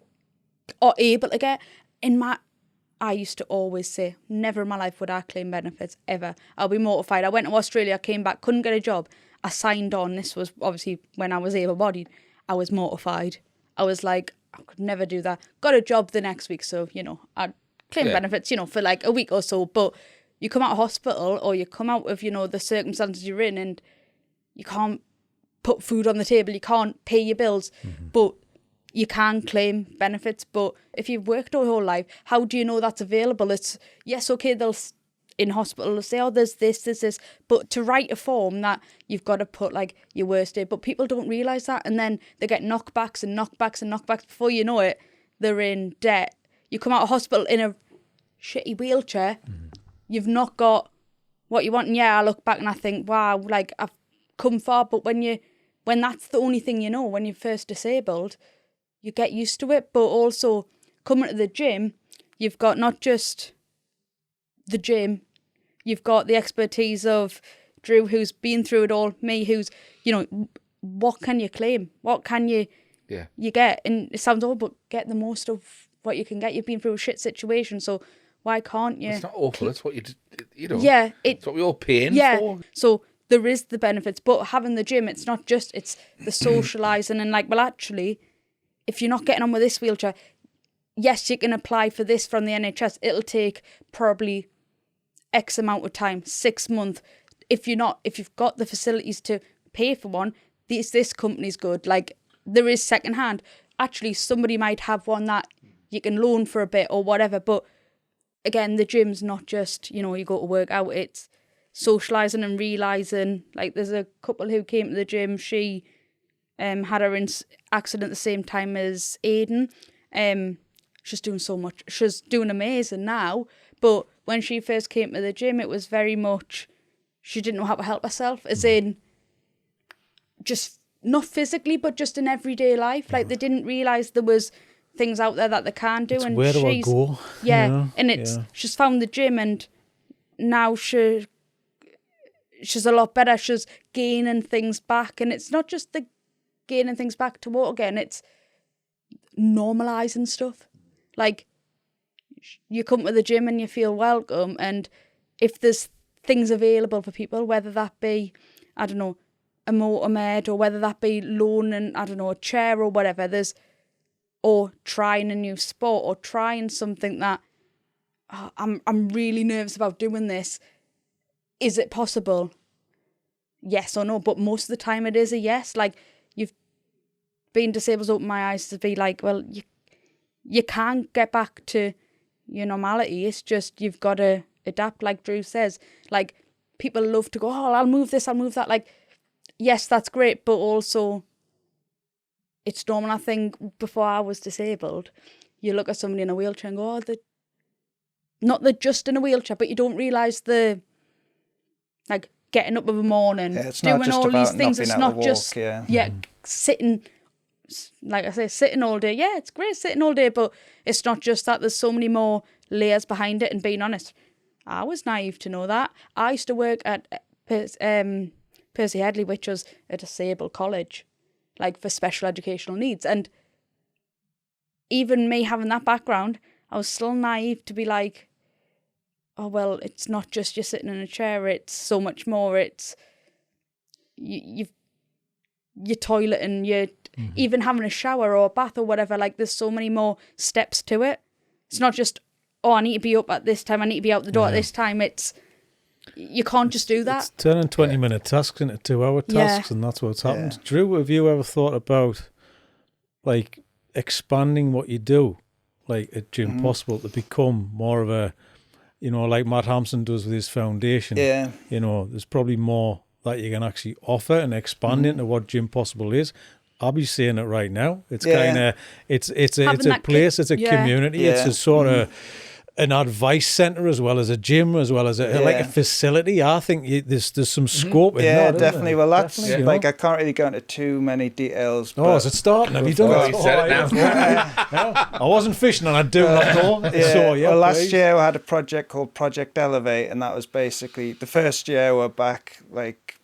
are able to get. I used to always say, never in my life would I claim benefits ever. I'll be mortified. I went to Australia, came back, couldn't get a job. I signed on. This was obviously when I was able-bodied. I was mortified. I was like, I could never do that. Got a job the next week, so I'd claim benefits, for like a week or so, but. You come out of hospital or you come out of, the circumstances you're in, and you can't put food on the table, you can't pay your bills, but you can claim benefits. But if you've worked your whole life, how do you know that's available? It's, yes, okay, they'll in hospital say, oh, there's this, but to write a form that you've got to put like your worst day, but people don't realise that, and then they get knockbacks and knockbacks and knockbacks. Before you know it, they're in debt. You come out of hospital in a shitty wheelchair, you've not got what you want. And yeah, I look back and I think, wow, like I've come far. But when that's the only thing when you're first disabled, you get used to it. But also coming to the gym, you've got not just the gym, you've got the expertise of Drew, who's been through it all, me, who's, what can you claim? What can you get? And it sounds old, but get the most of what you can get. You've been through a shit situation, so why can't you? It's not awful. It's what Yeah, it's what we're all paying for. So there is the benefits, but having the gym, it's not just, it's the socialising and like, well, actually, if you're not getting on with this wheelchair, yes, you can apply for this from the NHS. It'll take probably X amount of time, 6 months. If you've got the facilities to pay for one, this company's good. Like, there is secondhand. Actually, somebody might have one that you can loan for a bit or whatever. But again, the gym's not just, you go to work out. It's socialising and realising. Like, there's a couple who came to the gym. She had her accident at the same time as Aiden. She's doing so much. She's doing amazing now. But when she first came to the gym, it was very much, she didn't know how to help herself. As in, just not physically, but just in everyday life. Like, they didn't realise there was things out there that they can do. And where do I go? Yeah, and she's found the gym, and now she's a lot better. She's gaining things back, and it's not just the gaining things back to walk again. It's normalising stuff. Like, you come to the gym and you feel welcome, and if there's things available for people, whether that be, I don't know, a motor-med, or whether that be loaning, I don't know, a chair or whatever, or trying a new sport, or trying something that, I'm really nervous about doing this. Is it possible? Yes or no? But most of the time it is a yes. Like, being disabled's opened my eyes to be like, well, you can't get back to your normality. It's just, you've got to adapt, like Drew says. Like, people love to go, I'll move this, I'll move that. Like, yes, that's great, but also it's normal. I think before I was disabled, you look at somebody in a wheelchair and go, they're just in a wheelchair, but you don't realise like, getting up of a morning, doing all these things. It's not just sitting, like I say, sitting all day. Yeah, it's great sitting all day, but it's not just that. There's so many more layers behind it. And being honest, I was naive to know that. I used to work at Percy Headley, which was a disabled college, like, for special educational needs. And even me having that background, I was still naive to be like, oh, well, it's not just you're sitting in a chair, it's so much more. It's you're toileting, you're even having a shower or a bath or whatever. Like, there's so many more steps to it. It's not just, I need to be up at this time, I need to be out the door at this time. You can't just do that. It's turning 20-minute tasks into 2-hour tasks, and that's what's happened. Drew, have you ever thought about, like, expanding what you do, like, at Gym Possible, to become more of a, like Matt Hampson does with his foundation? Yeah. There's probably more that you can actually offer and expand into what Gym Possible is. Abbie's saying it right now. It's kind of, it's a place, it's a community, it's a sort of an advice centre, as well as a gym, as well as like a facility. I think there's some scope in that. Yeah, definitely. Well, that's like, I can't really go into too many details. Oh, is it starting? Have you done it? You said it now. I wasn't fishing, and I do not know. So, well, last year I had a project called Project Elevate, and that was basically the first year we're back, like,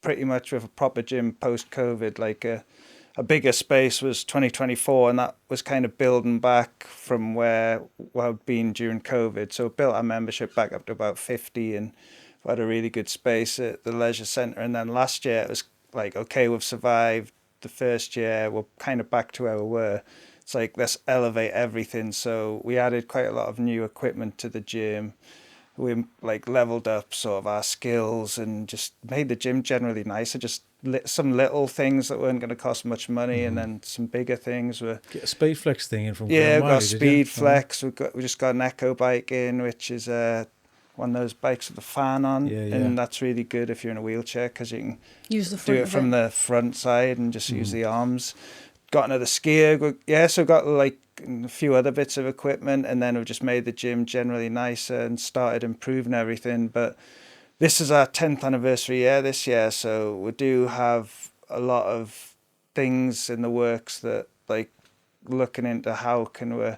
pretty much with a proper gym post-COVID. Like, a bigger space was 2024, and that was kind of building back from where I'd been during COVID. So we built our membership back up to about 50, and we had a really good space at the leisure centre. And then last year it was like, okay, we've survived the first year, we're kind of back to where we were. It's like, let's elevate everything. So we added quite a lot of new equipment to the gym. We like leveled up sort of our skills and just made the gym generally nicer. Just some little things that weren't going to cost much money, and then some bigger things were. Get a Speed Flex thing in from. Yeah, we've got Speed Flex. We just got an Echo bike in, which is one of those bikes with a fan on, and that's really good if you're in a wheelchair, because you can use the do it from the front side and just use the arms. Got another skier. So got like a few other bits of equipment, and then we've just made the gym generally nicer and started improving everything. But this is our 10th anniversary year this year, so we do have a lot of things in the works that, like, looking into how can we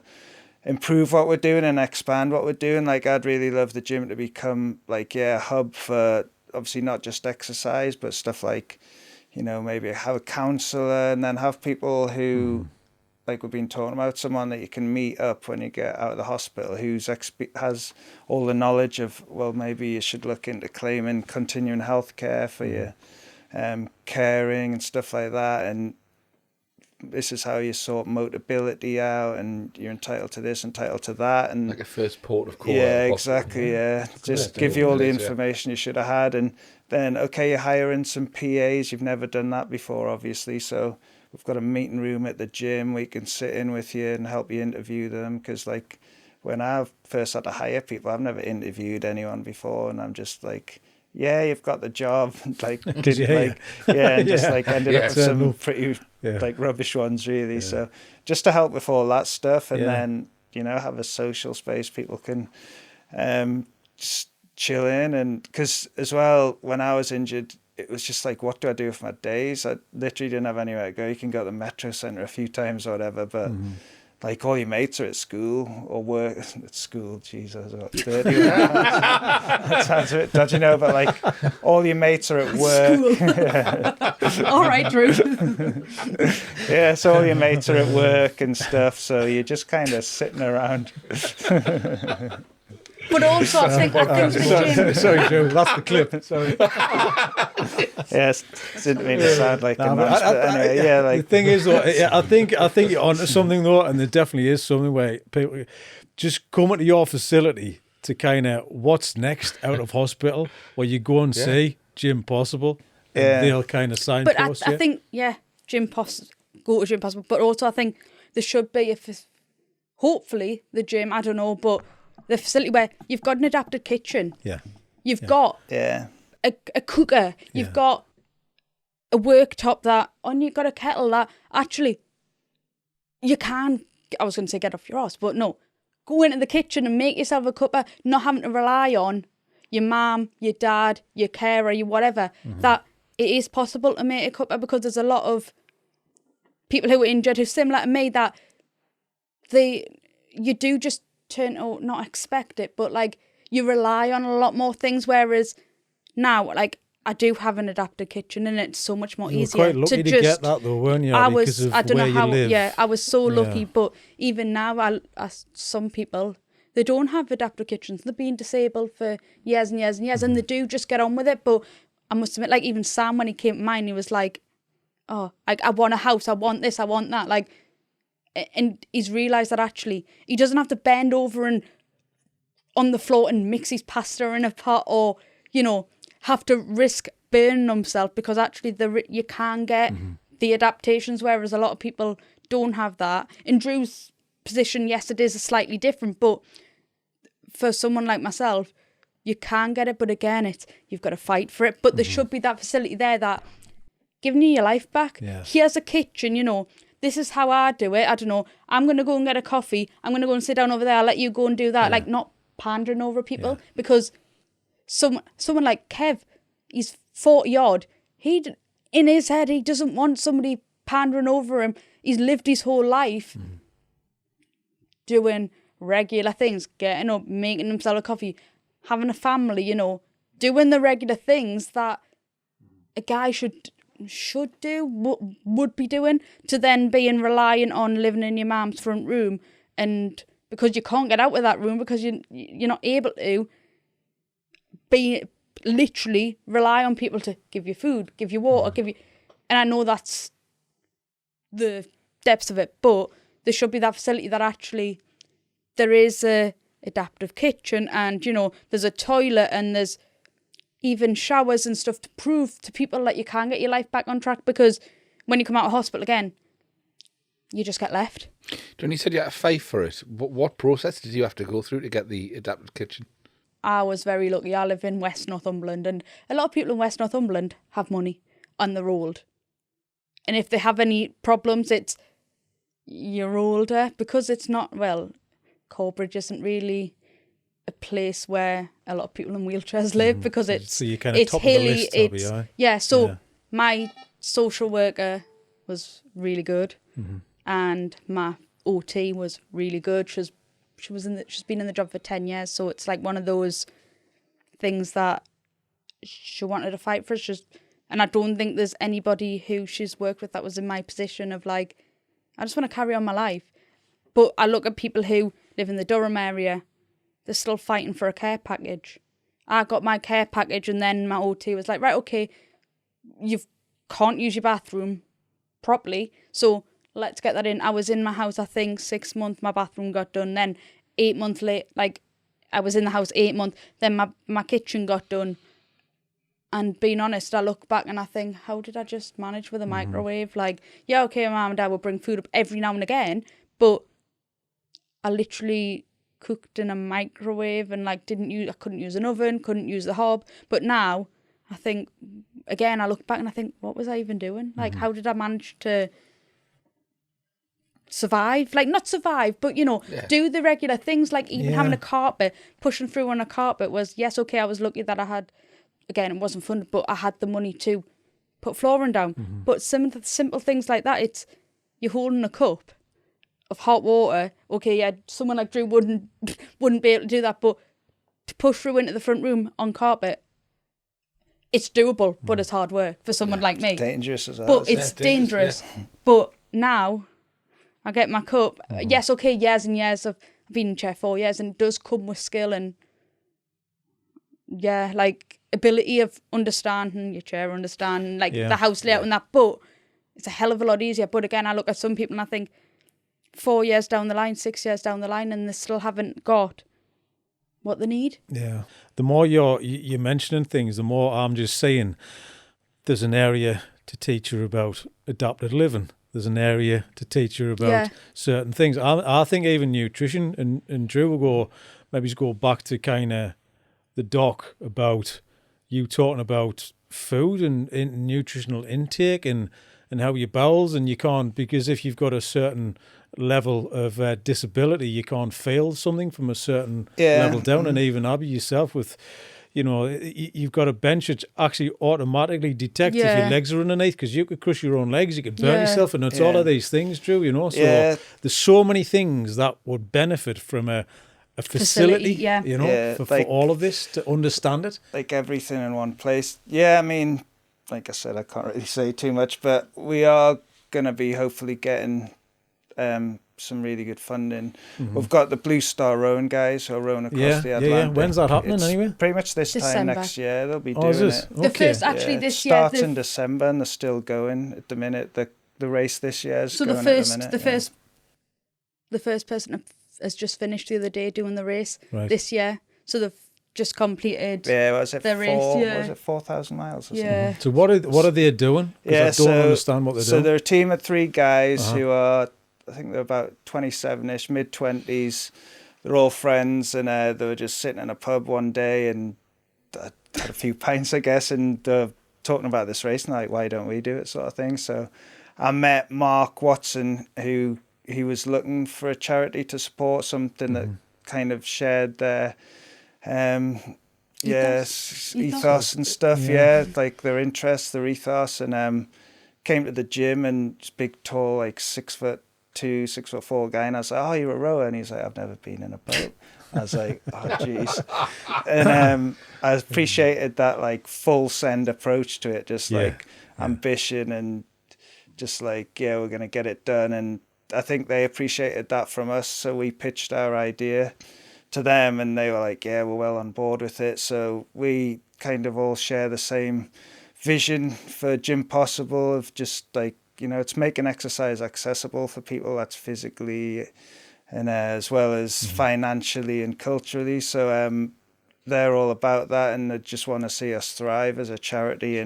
improve what we're doing and expand what we're doing. Like, I'd really love the gym to become like a hub for obviously not just exercise, but stuff like, maybe have a counsellor, and then have people who, like we've been talking about, someone that you can meet up when you get out of the hospital who's has all the knowledge of, well, maybe you should look into claiming continuing health care for your caring and stuff like that. And this is how you sort mobility out, and you're entitled to this, entitled to that, and like a first port of call. Yeah, exactly. Yeah, just give you all the information you should have had, and then okay, you're hiring some PAs. You've never done that before, obviously. So we've got a meeting room at the gym. We can sit in with you and help you interview them, because like when I first had to hire people, I've never interviewed anyone before, and I'm just like, yeah, you've got the job. Like, and just like ended up with some pretty like rubbish ones, really. Yeah. So just to help with all that stuff, and then, you know, have a social space people can just chill in. And because as well, when I was injured, it was just like, what do I do with my days? I literally didn't have anywhere to go. You can go to the Metro Centre a few times or whatever, but like all your mates are at school or work at school. Jesus, what, 30? That sounds a bit dodgy, but like all your mates are at work. All right, Drew. Yeah, so all your mates are at work and stuff. So you're just kind of sitting around. But also, I think the gym. Sorry, Joe, that's the clip. Sorry. Yes, didn't mean to sound like a nonce, but anyway, like the thing is, though, I think you're onto something though, and there definitely is something where people just come to your facility to kind of what's next out of hospital, where you go and see Gym Possible, and they'll kind of signpost. But I think go to Gym Possible, but also I think there should be hopefully the gym. I don't know, but the facility where you've got an adapted kitchen. Yeah. You've got a cooker. You've got a worktop and you've got a kettle that actually you can, I was going to say get off your ass, but no. Go into the kitchen and make yourself a cuppa, not having to rely on your mum, your dad, your carer, your whatever, that it is possible to make a cuppa, because there's a lot of people who are injured who's similar to me that you do just not expect it, but like you rely on a lot more things, whereas now like I do have an adapted kitchen and it's so much more easier. Quite lucky to get that though, weren't you? I don't know how. Yeah, I was so lucky, but even now, some people, they don't have adapted kitchens. They've been disabled for years and years and years, and they do just get on with it. But I must admit, like even Sam, when he came to mine, he was like, "Oh, like I want a house. I want this. I want that." Like. And he's realised that actually he doesn't have to bend over and on the floor and mix his pasta in a pot, or, you know, have to risk burning himself, because actually you can get the adaptations, whereas a lot of people don't have that. In Drew's position, yes, it is slightly different, but for someone like myself, you can get it, but again, you've got to fight for it. But there should be that facility there that giving you your life back. Yeah. Here's a kitchen, you know. This is how I do it. I don't know. I'm going to go and get a coffee. I'm going to go and sit down over there. I'll let you go and do that. Like, not pandering over people. Because someone like Kev, he's 40 odd. In his head, he doesn't want somebody pandering over him. He's lived his whole life doing regular things, getting up, making himself a coffee, having a family, you know, doing the regular things that a guy should do, would be doing, to then being reliant on living in your mum's front room, and because you can't get out of that room because you're not able to, be literally rely on people to give you food, give you water, and I know that's the depths of it, but there should be that facility that actually there is a adaptive kitchen, and you know there's a toilet, and there's even showers and stuff to prove to people that you can get your life back on track, because when you come out of hospital again, you just get left. John, you said you had a fight for it. What process did you have to go through to get the adapted kitchen? I was very lucky. I live in West Northumberland, and a lot of people in West Northumberland have money and they're old. And if they have any problems, it's you're older, because it's not, Corbridge isn't really a place where a lot of people in wheelchairs live, because it's kind of top hilly. Of the list, my social worker was really good, and my OT was really good. She's been in the job for 10 years, so it's like one of those things that she wanted to fight for. And I don't think there's anybody who she's worked with that was in my position of like, I just want to carry on my life. But I look at people who live in the Durham area, they're still fighting for a care package. I got my care package, and then my OT was like, right, okay, you can't use your bathroom properly, so let's get that in. I was in my house, I think, 6 months, my bathroom got done. Then 8 months late, like, I was in the house 8 months. Then my kitchen got done. And being honest, I look back and I think, how did I just manage with a microwave? Like, yeah, okay, Mum and Dad would bring food up every now and again, but I literally cooked in a microwave and like I couldn't use an oven, couldn't use the hob. But now I think, again, I look back and I think, what was I even doing? Like, how did I manage to survive? Like, not survive, but, you know, do the regular things, like even having a carpet, pushing through on a carpet was, yes, okay, I was lucky that I had, again, it wasn't fun, but I had the money to put flooring down. But some of the simple things like that, it's, you're holding a cup of hot water. Okay, yeah, someone like Drew wouldn't be able to do that, but to push through into the front room on carpet, it's doable, but it's hard work for someone like me. It's dangerous as well. But it's dangerous. Yeah. But now I get my cup. Yes, okay, years and years. I've been in chair 4 years, and it does come with skill and, yeah, like ability of understanding your chair, understanding like the house layout and that. But it's a hell of a lot easier. But again, I look at some people and I think 4 years down the line, 6 years down the line, and they still haven't got what they need. Yeah. The more you're mentioning things, the more I'm just saying there's an area to teach her about adapted living. There's an area to teach her about certain things. I think even nutrition, and Drew will go back to kind of the doc about you talking about food and nutritional intake and how your bowels, and you can't, because if you've got a certain level of disability, you can't feel something from a certain level down. And even Abbie, yourself, with, you know, you've got a bench that actually automatically detects if your legs are underneath, because you could crush your own legs, you could burn yourself, and it's all of these things, Drew, you know. So there's so many things that would benefit from a facility, you know, for all of this, to understand it. Like everything in one place. Yeah, I mean, like I said, I can't really say too much, but we are going to be hopefully getting some really good funding. We've got the Blue Star rowing guys who are rowing across the Atlantic. Yeah. When's that happening anyway? Pretty much this December. time next year. They'll be doing it. The first, actually, this year. It starts in December and they're still going at the minute. The race this year is going at the minute. The first person has just finished the other day doing the race this year. So they've just completed the race. Was it 4,000 miles or something? So what are they doing? Because I don't understand what they're doing. So they're a team of 3 guys who are, I think they're about 27-ish, mid-20s. They're all friends, and they were just sitting in a pub one day and had a few pints, I guess, and talking about this race and like, why don't we do it, sort of thing. So I met Mark Watson, who he was looking for a charity to support, something that kind of shared their ethos and stuff, like their interests, their ethos, and came to the gym, and big, tall, like 6'2", 6'4" guy, and I was like, oh, you're a rower? And he's like, I've never been in a boat. I was like, oh, jeez. And I appreciated that, like, full send approach to it, just like ambition and just like, we're going to get it done. And I think they appreciated that from us, so we pitched our idea to them, and they were like, we're well on board with it. So we kind of all share the same vision for Gym Possible, of just like, you know, it's making exercise accessible for people that's physically and as well as financially and culturally. So they're all about that, and they just want to see us thrive as a charity.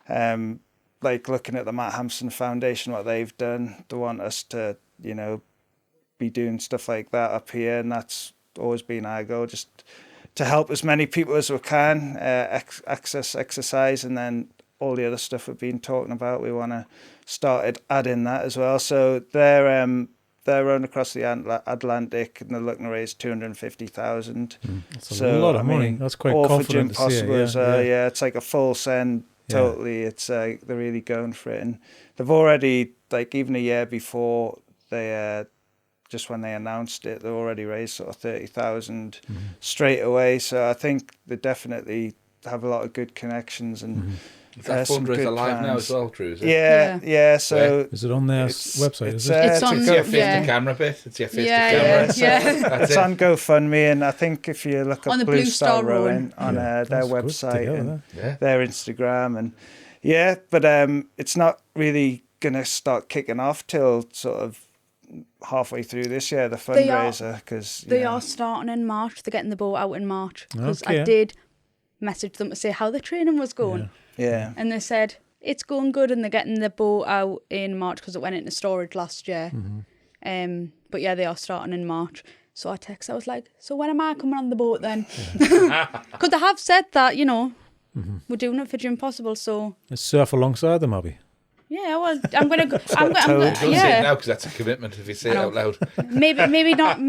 And like looking at the Matt Hampson Foundation, what they've done, they want us to, you know, be doing stuff like that up here, and that's always been our goal, just to help as many people as we can access exercise, and then all the other stuff we've been talking about, we want to start adding that as well. So they're rowing across the Atlantic, and they're looking to raise 250,000. That's a lot of money. That's quite all confident for Gym Possible to see it, yeah, it's like a full send. Totally, it's they're really going for it, and they've already, like, even a year before they just when they announced it, they already raised sort of 30,000 straight away. So I think they definitely have a lot of good connections, and is that fundraiser live now as well, Drew? Yeah. So is it on their website? It's on your face to camera bit. It's your face to camera. It's on GoFundMe, and I think if you look up Blue Star Rowing on their website and their Instagram, and but it's not really going to start kicking off till sort of halfway through this year, the fundraiser, because they are starting in March. They're getting the boat out in March, because I did message them to say how the training was going. And they said it's going good, and they're getting the boat out in March because it went into storage last year. But yeah, they are starting in March. So I texted, I was like, so when am I coming on the boat then? Because they have said that, you know, we're doing it for Gym Possible, so let's surf alongside them, Abby. Yeah, well, I'm gonna go. Don't say it now, because that's a commitment if you say it out loud. Maybe not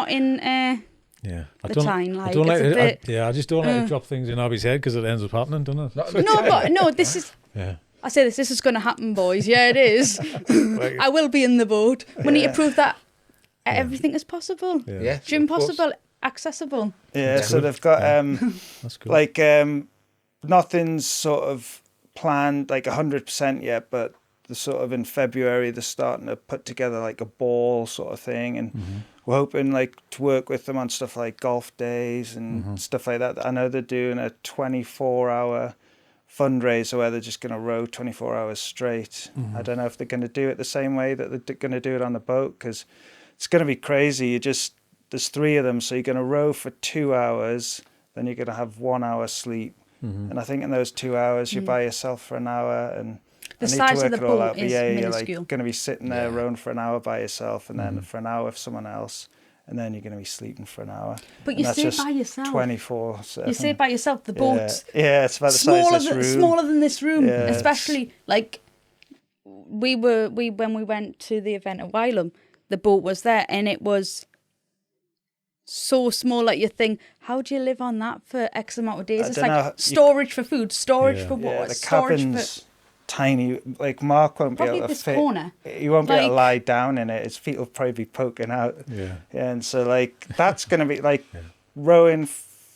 in the time. Like, I just don't like to drop things in Abby's head because it ends up happening, doesn't it? No, this is. Yeah. I say this is going to happen, boys. Yeah, it is. I will be in the boat. We need to prove that everything is possible. Yeah, Gym Possible, accessible. Yeah, so they've got that's cool. like nothing's sort of planned like 100% yet, but the sort of in February they're starting to put together like a ball sort of thing, and we're hoping like to work with them on stuff like golf days and stuff like that. I know they're doing a 24-hour fundraiser where they're just going to row 24 hours straight. I don't know if they're going to do it the same way that they're going to do it on the boat, because it's going to be crazy. There's 3 of them, so you're going to row for 2 hours, then you're going to have 1 hour sleep. And I think in those 2 hours, you're by yourself for an hour, and the size of the boat is minuscule. You're like going to be sitting there rowing for an hour by yourself, and then for an hour with someone else, and then you're going to be sleeping for an hour. But you sit by yourself. 24/7. You sit by yourself. The boat's it's about the size of this room. Smaller than this room, especially like when we went to the event at Wylam, the boat was there, and it was so small. Like you think, how do you live on that for X amount of days? It's like storage for food, storage for water, the storage cabin's tiny. Like Mark won't be able to fit. Corner. He won't be able to lie down in it. His feet will probably be poking out. And so like that's going to be like rowing.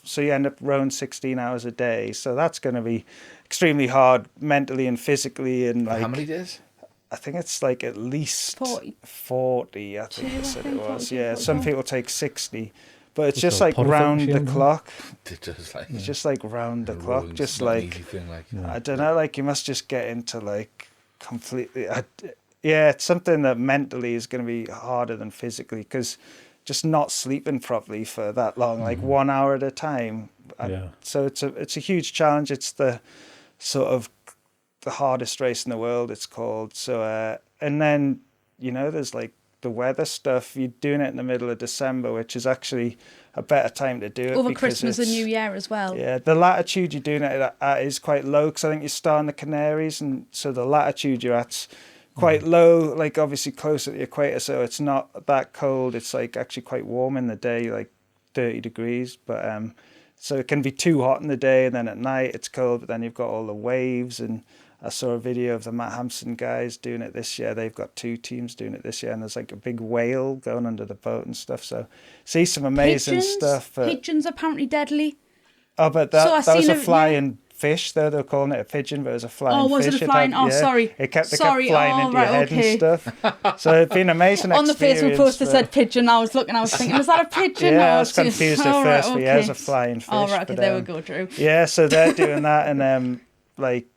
So you end up rowing 16 hours a day. So that's going to be extremely hard mentally and physically. And like how many days? I think it's like at least 40, I think they said it was. Yeah, some people take 60. But it's just like round the clock. It's just like round the clock. Just like, I don't know, like you must just get into like completely... it's something that mentally is going to be harder than physically, because just not sleeping properly for that long, like 1 hour at a time. So it's a huge challenge. It's the sort of the hardest race in the world, it's called. So and then there's like the weather stuff. You're doing it in the middle of December, which is actually a better time to do it over Christmas and New Year as well. The latitude you're doing it at is quite low, because I think you start in the Canaries, and so the latitude you're at's quite low, like obviously closer to the equator, so it's not that cold. It's like actually quite warm in the day, like 30 degrees, but so it can be too hot in the day, and then at night it's cold, but then you've got all the waves. And I saw a video of the Matt Hampson guys doing it this year. They've got 2 teams doing it this year, and there's like a big whale going under the boat and stuff. So see some amazing stuff. Pigeons apparently deadly. Oh, but that was a flying fish, though. They were calling it a pigeon, but it was a flying fish. Oh, was it a flying? Sorry. It kept flying into your head and stuff. So it'd been an amazing on experience. On the Facebook post that said pigeon, I was thinking, was that a pigeon? I was confused at first, but it was a flying fish. Oh, right, okay, there we go, Drew. Yeah, so they're doing that, and like,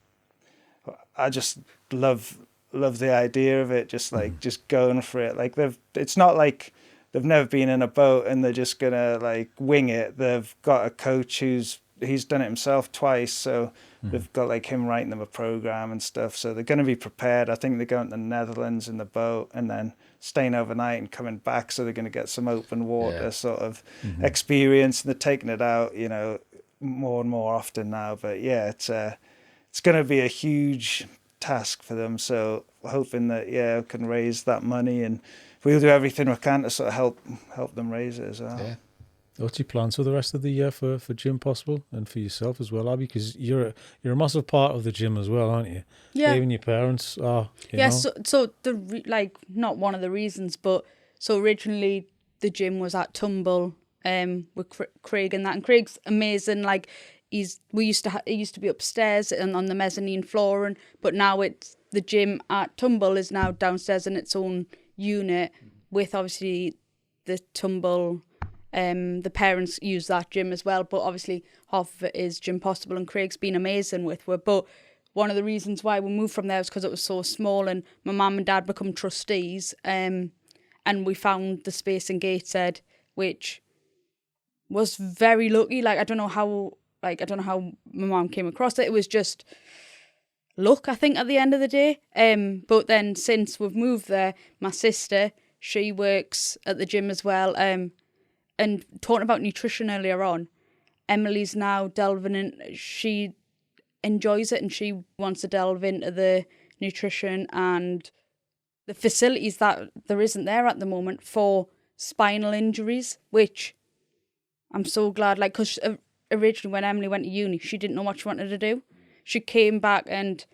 I just love the idea of it, just like just going for it. Like it's not like they've never been in a boat and they're just gonna like wing it. They've got a coach he's done it himself twice, so they've got like him writing them a program and stuff. So they're going to be prepared. I think they're going to the Netherlands in the boat and then staying overnight and coming back. So they're going to get some open water sort of experience, and they're taking it out, more and more often now. But it's going to be a huge task for them. So we're hoping that we can raise that money, and we'll do everything we can to sort of help them raise it as well. Yeah. What's your plans for the rest of the year for Gym Possible and for yourself as well, Abby? Because you're a massive part of the gym as well, aren't you? Yeah. Even your parents are. So not one of the reasons, but so originally the gym was at Tumble with Craig and that, and Craig's amazing. Like it used to be upstairs and on the mezzanine floor, but now it's the gym at Tumble is now downstairs in its own unit with obviously the Tumble. The parents use that gym as well, but obviously half of it is Gym Possible, and Craig's been amazing with her. But one of the reasons why we moved from there was because it was so small, and my mum and dad become trustees, and we found the space in Gateshead, which was very lucky. Like, I don't know how my mum came across it. It was just luck, I think, at the end of the day. But then since we've moved there, my sister, she works at the gym as well. And talking about nutrition earlier on, Emily's now delving in. She enjoys it and she wants to delve into the nutrition and the facilities that there isn't there at the moment for spinal injuries, which I'm so glad, like, because originally when Emily went to uni, she didn't know what she wanted to do. She came back and,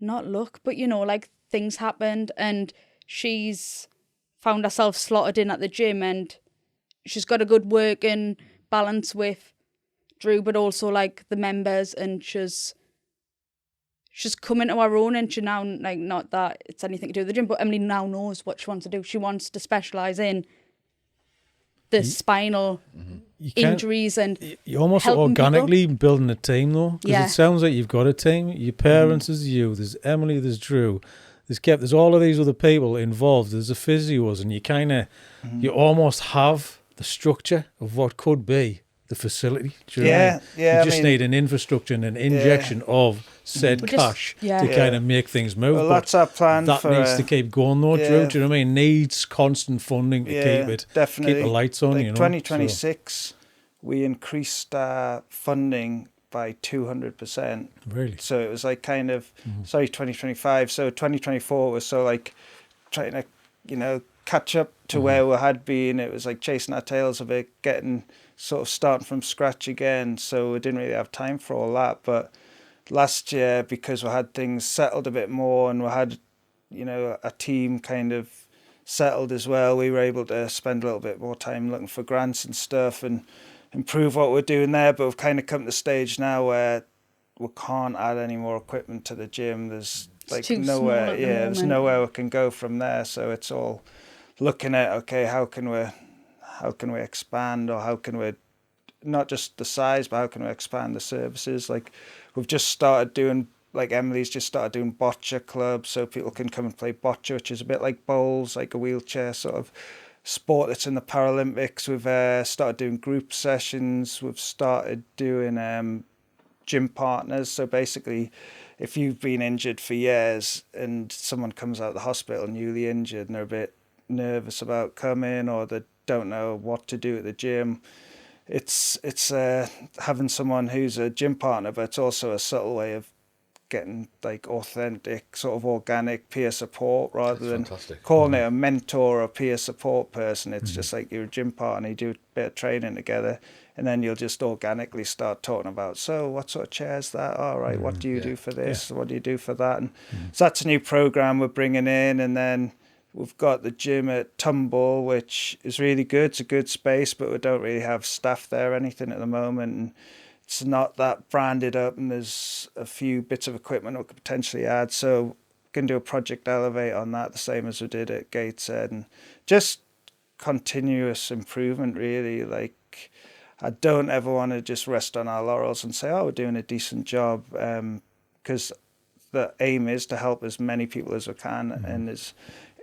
not luck, but, you know, like, things happened and she's found herself slotted in at the gym, and she's got a good working balance with Drew, but also, like, the members, and she's come into her own, and she now, like, not that it's anything to do with the gym, but Emily now knows what she wants to do. She wants to specialise in the spinal injuries, and you're almost organically building a team, though, because it sounds like you've got a team. Your parents, there's you, there's Emily, there's Drew, there's all of these other people involved. There's the physios, and you kind of you almost have the structure of what could be the facility. You just need an infrastructure and an injection of said cash to kind of make things move. Well, that's our plan. That needs to keep going, though, Drew. Do you know what I mean? Needs constant funding to keep the lights on. Like, you know, 2026, we increased our funding by 200%. Really? So it was like kind of 2025. So 2024 was so like trying to, you know, catch up to where we had been. It was like chasing our tails a bit, getting sort of starting from scratch again. So we didn't really have time for all that. But last year, because we had things settled a bit more and we had, you know, a team kind of settled as well, we were able to spend a little bit more time looking for grants and stuff and improve what we're doing there. But we've kind of come to the stage now where we can't add any more equipment to the gym. There's like nowhere, there's nowhere we can go from there. So it's all looking at, okay, how can we expand, or how can we, not just the size, but how can we expand the services? Like, we've just started doing, like, Emily's just started doing bocce clubs, so people can come and play bocce, which is a bit like bowls, like a wheelchair sort of sport that's in the Paralympics. We've started doing group sessions. We've started doing gym partners. So basically, if you've been injured for years and someone comes out of the hospital newly injured and they're a bit nervous about coming, or they don't know what to do at the gym, it's having someone who's a gym partner, but it's also a subtle way of getting like authentic, sort of organic peer support, rather than calling it a mentor or peer support person. It's just like you're a gym partner, you do a bit of training together, and then you'll just organically start talking about, so what sort of chair is that? All right, what do you do for this? What do you do for that? And so that's a new program we're bringing in. And then we've got the gym at Tumble, which is really good. It's a good space, but we don't really have staff there or anything at the moment. And it's not that branded up, and there's a few bits of equipment we could potentially add. So we can do a Project Elevate on that, the same as we did at Gateshead. And just continuous improvement, really. Like, I don't ever want to just rest on our laurels and say, oh, we're doing a decent job, because the aim is to help as many people as we can, and as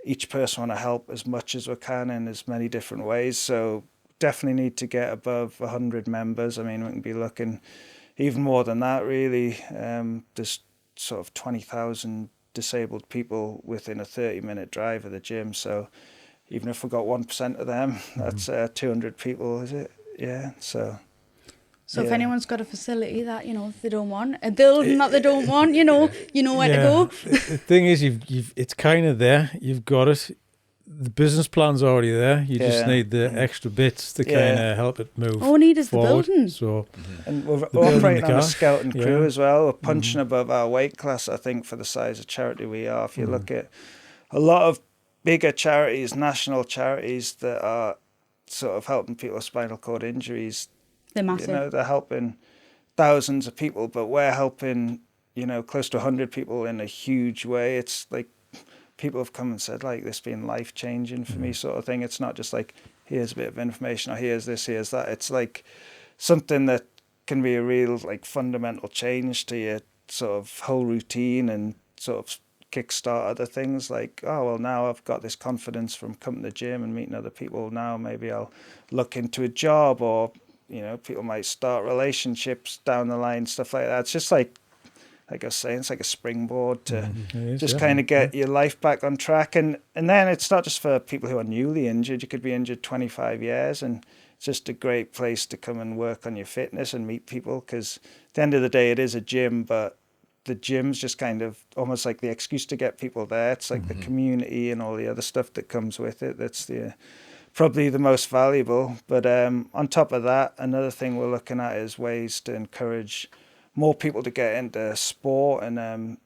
each person want to help as much as we can in as many different ways. So definitely need to get above 100 members. I mean, we can be looking even more than that, really. There's sort of 20,000 disabled people within a 30-minute drive of the gym. So even if we got 1% of them, that's 200 people, is it? Yeah, so if anyone's got a facility that, you know, they don't want, a building that they don't want, you know where to go. The thing is, you've it's kind of there. You've got it. The business plan's already there. You just need the extra bits to kind of help it move. All we need is forward. The building. So, and we're operating on a scouting crew as well. We're punching above our weight class, I think, for the size of charity we are. If you look at a lot of bigger charities, national charities that are sort of helping people with spinal cord injuries, they're massive. You know, they're helping thousands of people, but we're helping, you know, close to 100 people in a huge way. It's like people have come and said, like, this been life-changing for me, sort of thing. It's not just like, here's a bit of information, or here's this, here's that. It's like something that can be a real, like, fundamental change to your sort of whole routine and sort of kickstart other things like, oh, well, now I've got this confidence from coming to the gym and meeting other people. Now maybe I'll look into a job, or, you know, people might start relationships down the line, stuff like that. It's just like I was saying, it's like a springboard to kind of get your life back on track. And then it's not just for people who are newly injured. You could be injured 25 years, and it's just a great place to come and work on your fitness and meet people, because at the end of the day, it is a gym, but the gym's just kind of almost like the excuse to get people there. It's like the community and all the other stuff that comes with it that's probably the most valuable. But on top of that, another thing we're looking at is ways to encourage more people to get into sport, and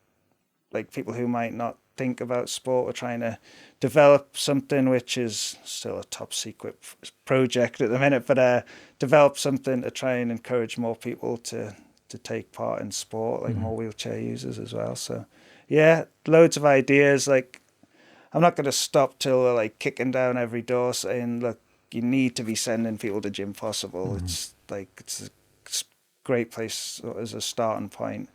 like people who might not think about sport. We're trying to develop something which is still a top secret project at the minute, but develop something to try and encourage more people to take part in sport, like more wheelchair users as well. So yeah, loads of ideas. Like, I'm not going to stop till we're like kicking down every door saying, look, you need to be sending people to Gym Possible. It's like, it's a great place as a starting point.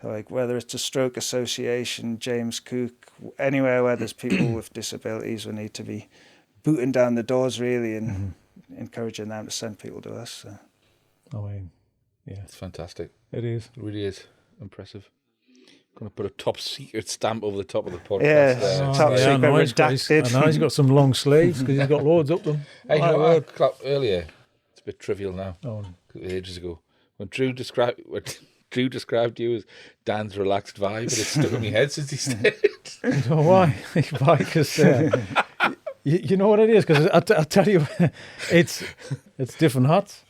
Like, whether it's a stroke association, James Cook, anywhere where there's people with disabilities, we need to be booting down the doors really, and encouraging them to send people to us. So. I mean, yeah, it's fantastic. It is. It really is impressive. Going to put a top secret stamp over the top of the podcast. Yeah, top secret redacted. I know he's got some long sleeves because he's got loads up them. Hey, you know what? Earlier, it's a bit trivial now. Ages ago, when Drew described you as Dan's relaxed vibe, and it's stuck in my head since he said it. You know why? Because you know what it is? Because I tell you, it's different hats.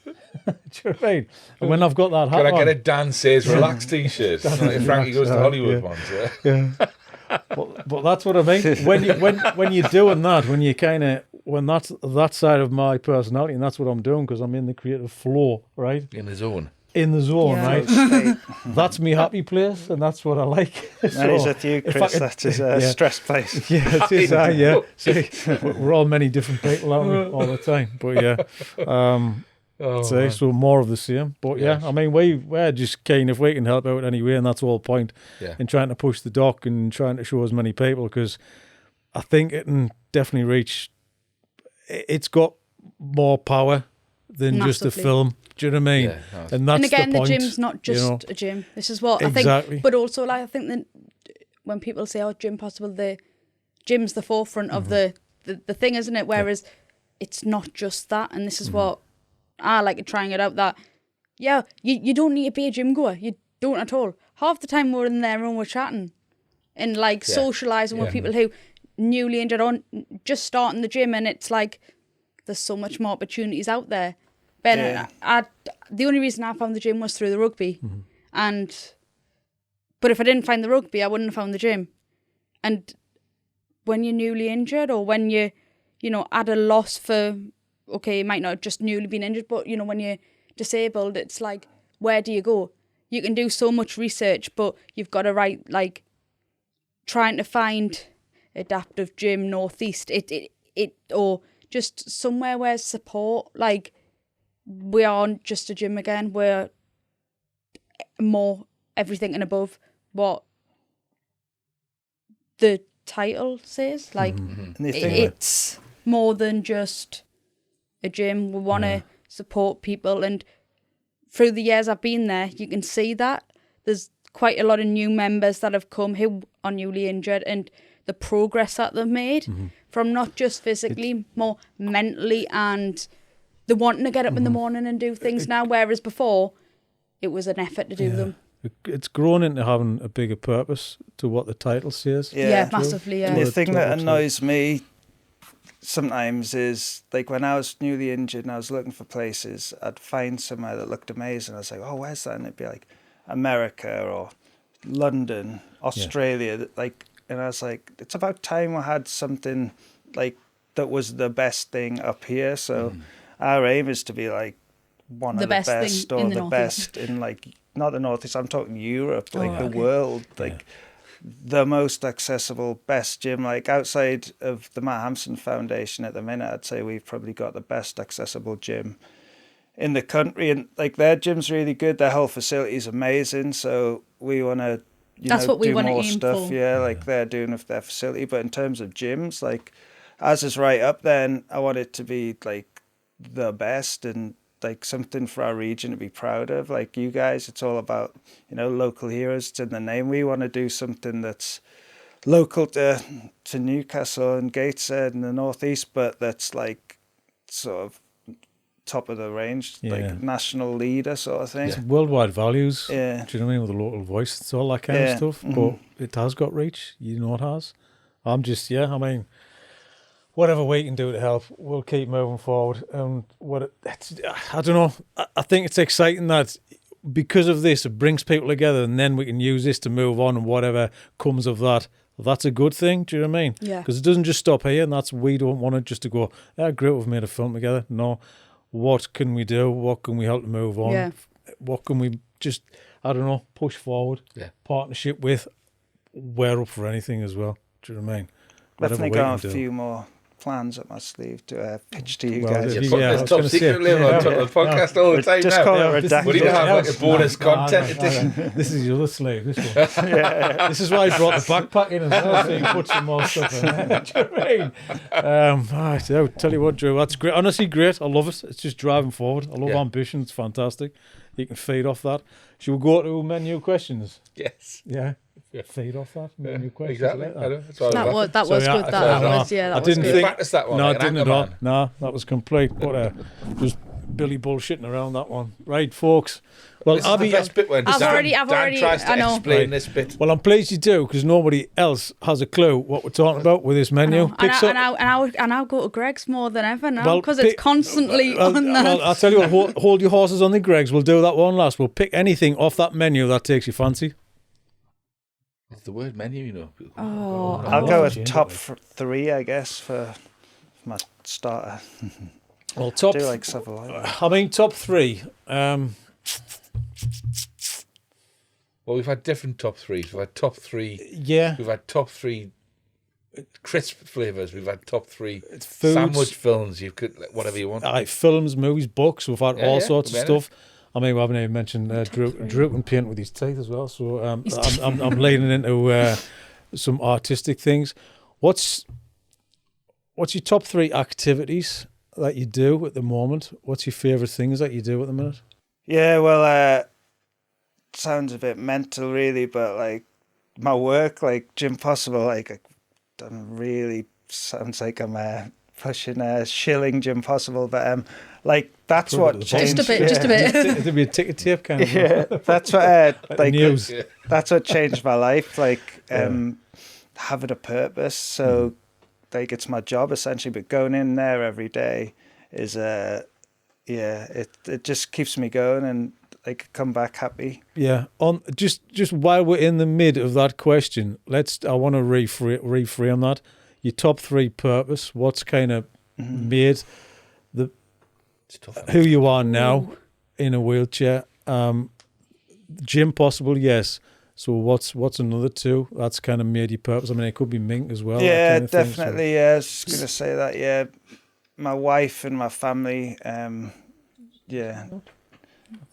Do you know what I mean? And when I've got that hat Can I get a Dan Says Relax t-shirt? Like Frankie Goes to Hollywood ones, yeah. But that's what I mean. When you're doing that, when that's that side of my personality, and that's what I'm doing, because I'm in the creative flow, right? In the zone, right? That's my happy place, and that's what I like. That is with you, Chris. That is a stress place. Yeah, it is. Yeah. See, we're all many different people, aren't we, all the time? But yeah. So more of the same. But yeah, I mean, we're just keen if we can help out anyway, and that's the whole point in trying to push the doc and trying to show as many people, because I think it can definitely reach. It's got more power than just a film. Do you know what I mean? Yeah, and that's again, the gym's not just a gym. This is what I think. But also, like, I think that when people say, "Oh, Gym Possible," the gym's the forefront of the thing, isn't it? Whereas it's not just that, and this is what I like trying it out. That you don't need to be a gym goer. You don't at all. Half the time we're in there and we're chatting and like socialising with people who newly injured or just starting the gym, and it's like there's so much more opportunities out there. But the only reason I found the gym was through the rugby, but if I didn't find the rugby, I wouldn't have found the gym. And when you're newly injured, or when you at a loss for, okay, you might not have just newly been injured, but when you're disabled, it's like, where do you go? You can do so much research, but you've got to write, like, trying to find adaptive gym northeast, or just somewhere where support, like, we aren't just a gym again, we're more everything and above what the title says. Like, it's more than just a gym. We want to support people, and through the years I've been there, you can see that there's quite a lot of new members that have come who are newly injured, and the progress that they've made from not just physically, more mentally, and they're wanting to get up in the morning and do things now, whereas before it was an effort to do them. It's grown into having a bigger purpose to what the title says. Yeah, massively, yeah. And the thing that annoys me sometimes is, like, when I was newly injured and I was looking for places, I'd find somewhere that looked amazing. I was like, oh, where's that? And it'd be like America or London, Australia, like, and I was like, it's about time I had something like that was the best thing up here. So our aim is to be like one of the best or the best in, like, not the Northeast, I'm talking Europe, like the world, like the most accessible, best gym. Like, outside of the Matt Hampson Foundation at the minute, I'd say we've probably got the best accessible gym in the country, and like their gym's really good. Their whole facility is amazing. So we want to, That's what we do wanna more aim stuff. for. Yeah, like they're doing with their facility. But in terms of gyms, like as is right up there, and I want it to be like the best and like something for our region to be proud of. Like you guys, it's all about, local heroes. It's in the name. We want to do something that's local to Newcastle and Gateshead and the northeast, but that's like sort of top of the range, like national leader sort of thing. It's worldwide values. Yeah. Do you know what I mean? With a local voice, it's all that kind of stuff. But it has got reach. You know it has. I'm just, I mean, whatever we can do to help, we'll keep moving forward. And I don't know. I think it's exciting that because of this, it brings people together, and then we can use this to move on, and whatever comes of that, that's a good thing. Do you know what I mean? Yeah. Because it doesn't just stop here, and we don't want it just to go, great, we've made a film together. No. What can we do? What can we help to move on? Yeah. What can we just, I don't know, push forward? Yeah. Partnership with, we're up for anything as well. Do you know what I mean? Definitely got a few more plans up my sleeve to pitch to you guys. It's top secret, live on top of the podcast all the time just now. Call it redacted. We need to have like a bonus content edition. This is your other sleeve, this one. This is why I brought the backpack in as well, so you can put some more stuff in there. Do you know what I mean? I'll tell you what, Drew, that's great. Honestly, great. I love it. It's just driving forward. I love ambition. It's fantastic. You can feed off that. Should we go to menu questions? Yes. Yeah. Feed off that. Menu questions. Exactly. Like I know. That was good. I didn't think. Practice that one. No, like I didn't at all. No, that was complete. What just Billy bullshitting around that one. Right, folks. Well, this is the best bit when Dan tries to explain this bit. Well, I'm pleased you do, because nobody else has a clue what we're talking about with this menu. And I'll go to Greg's more than ever now, because it's constantly on there. Well, I'll tell you what, hold your horses on the Greg's. We'll do that one last. We'll pick anything off that menu that takes your fancy. It's the word menu, I'll go with top 3, I guess, for my starter. Well, top. I do like stuff a lot. I mean, top 3. Well, we've had different top 3s. We've had top 3. Yeah. We've had top 3 crisp flavours. We've had top 3 Foods. sandwich films. You could whatever you want. Films, movies, books. We've had all sorts of stuff. I mean, we haven't even mentioned Drew can paint with his teeth as well. So I'm leaning into some artistic things. What's your top 3 activities that you do at the moment? What's your favourite things that you do at the minute? Yeah, well, sounds a bit mental, really, but like my work, like Gym Possible, like I'm really sounds like I'm pushing shilling Gym Possible, but like that's what changed. Just a bit. It'd be a ticket tape kind of. Yeah, that's what like news. That's what changed my life. Like having a purpose. So like it's my job essentially, but going in there every day is it just keeps me going and like come back happy. Yeah. On just while we're in the mid of that question, I want to reframe that. Your top 3 purpose. What's kind of made who you are now in a wheelchair? Gym Possible, yes. So what's another 2 that's kind of made your purpose? I mean, it could be Mink as well. Yeah, kind of definitely. Thing, so. Yeah, I was just gonna say that. Yeah, my wife and my family. Yeah.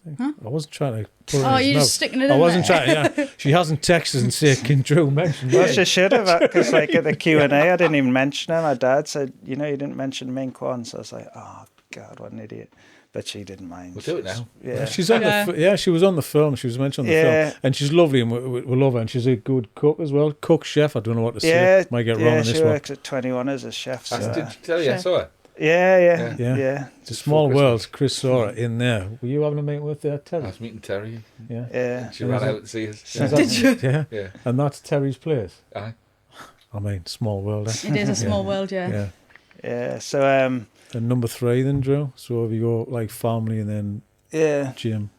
I wasn't trying to put Oh, you're just sticking it in I wasn't there. trying, She hasn't texted and said, can Drew mention Well, that? she should have, because like at the Q&A, I didn't even mention her. My dad said, you didn't mention Mink once. I was like, oh, God, what an idiot. But she didn't mind. We'll do it now. Yeah. She's on she was on the film. She was mentioned on the film. And she's lovely, and we love her. And she's a good cook as well. Cook, chef, I don't know what to say. Might get wrong on this one. she works at 21 as a chef. So. Did you tell you I saw her? Yeah. It's a small world. Chris saw her in there. Were you having a meeting with Terry? I was meeting Terry. Yeah. She ran out to see us. Did you? Yeah. And that's Terry's place. Aye. I mean, small world. It is a small world, yeah. Yeah. So and number 3 then, Drew. So if you go like family and then gym.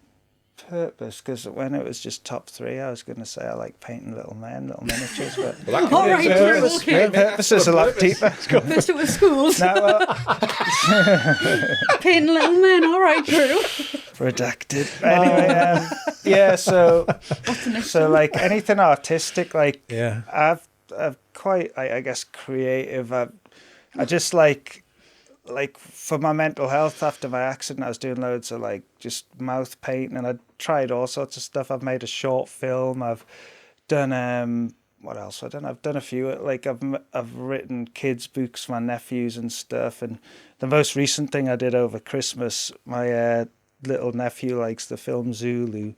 Purpose, because when it was just top 3, I was going to say I like painting little miniatures, but All right, Drew, okay. purpose is a lot deeper. First it was schools. Painting little men, all right, Drew. Redacted. Anyway, so like anything artistic, like I've quite, I guess, creative. I just like like for my mental health after my accident, I was doing loads of like just mouth painting, and I tried all sorts of stuff. I've made a short film. I've done what else? I've done a few. Like I've written kids' books for my nephews and stuff. And the most recent thing I did over Christmas, my little nephew likes the film Zulu.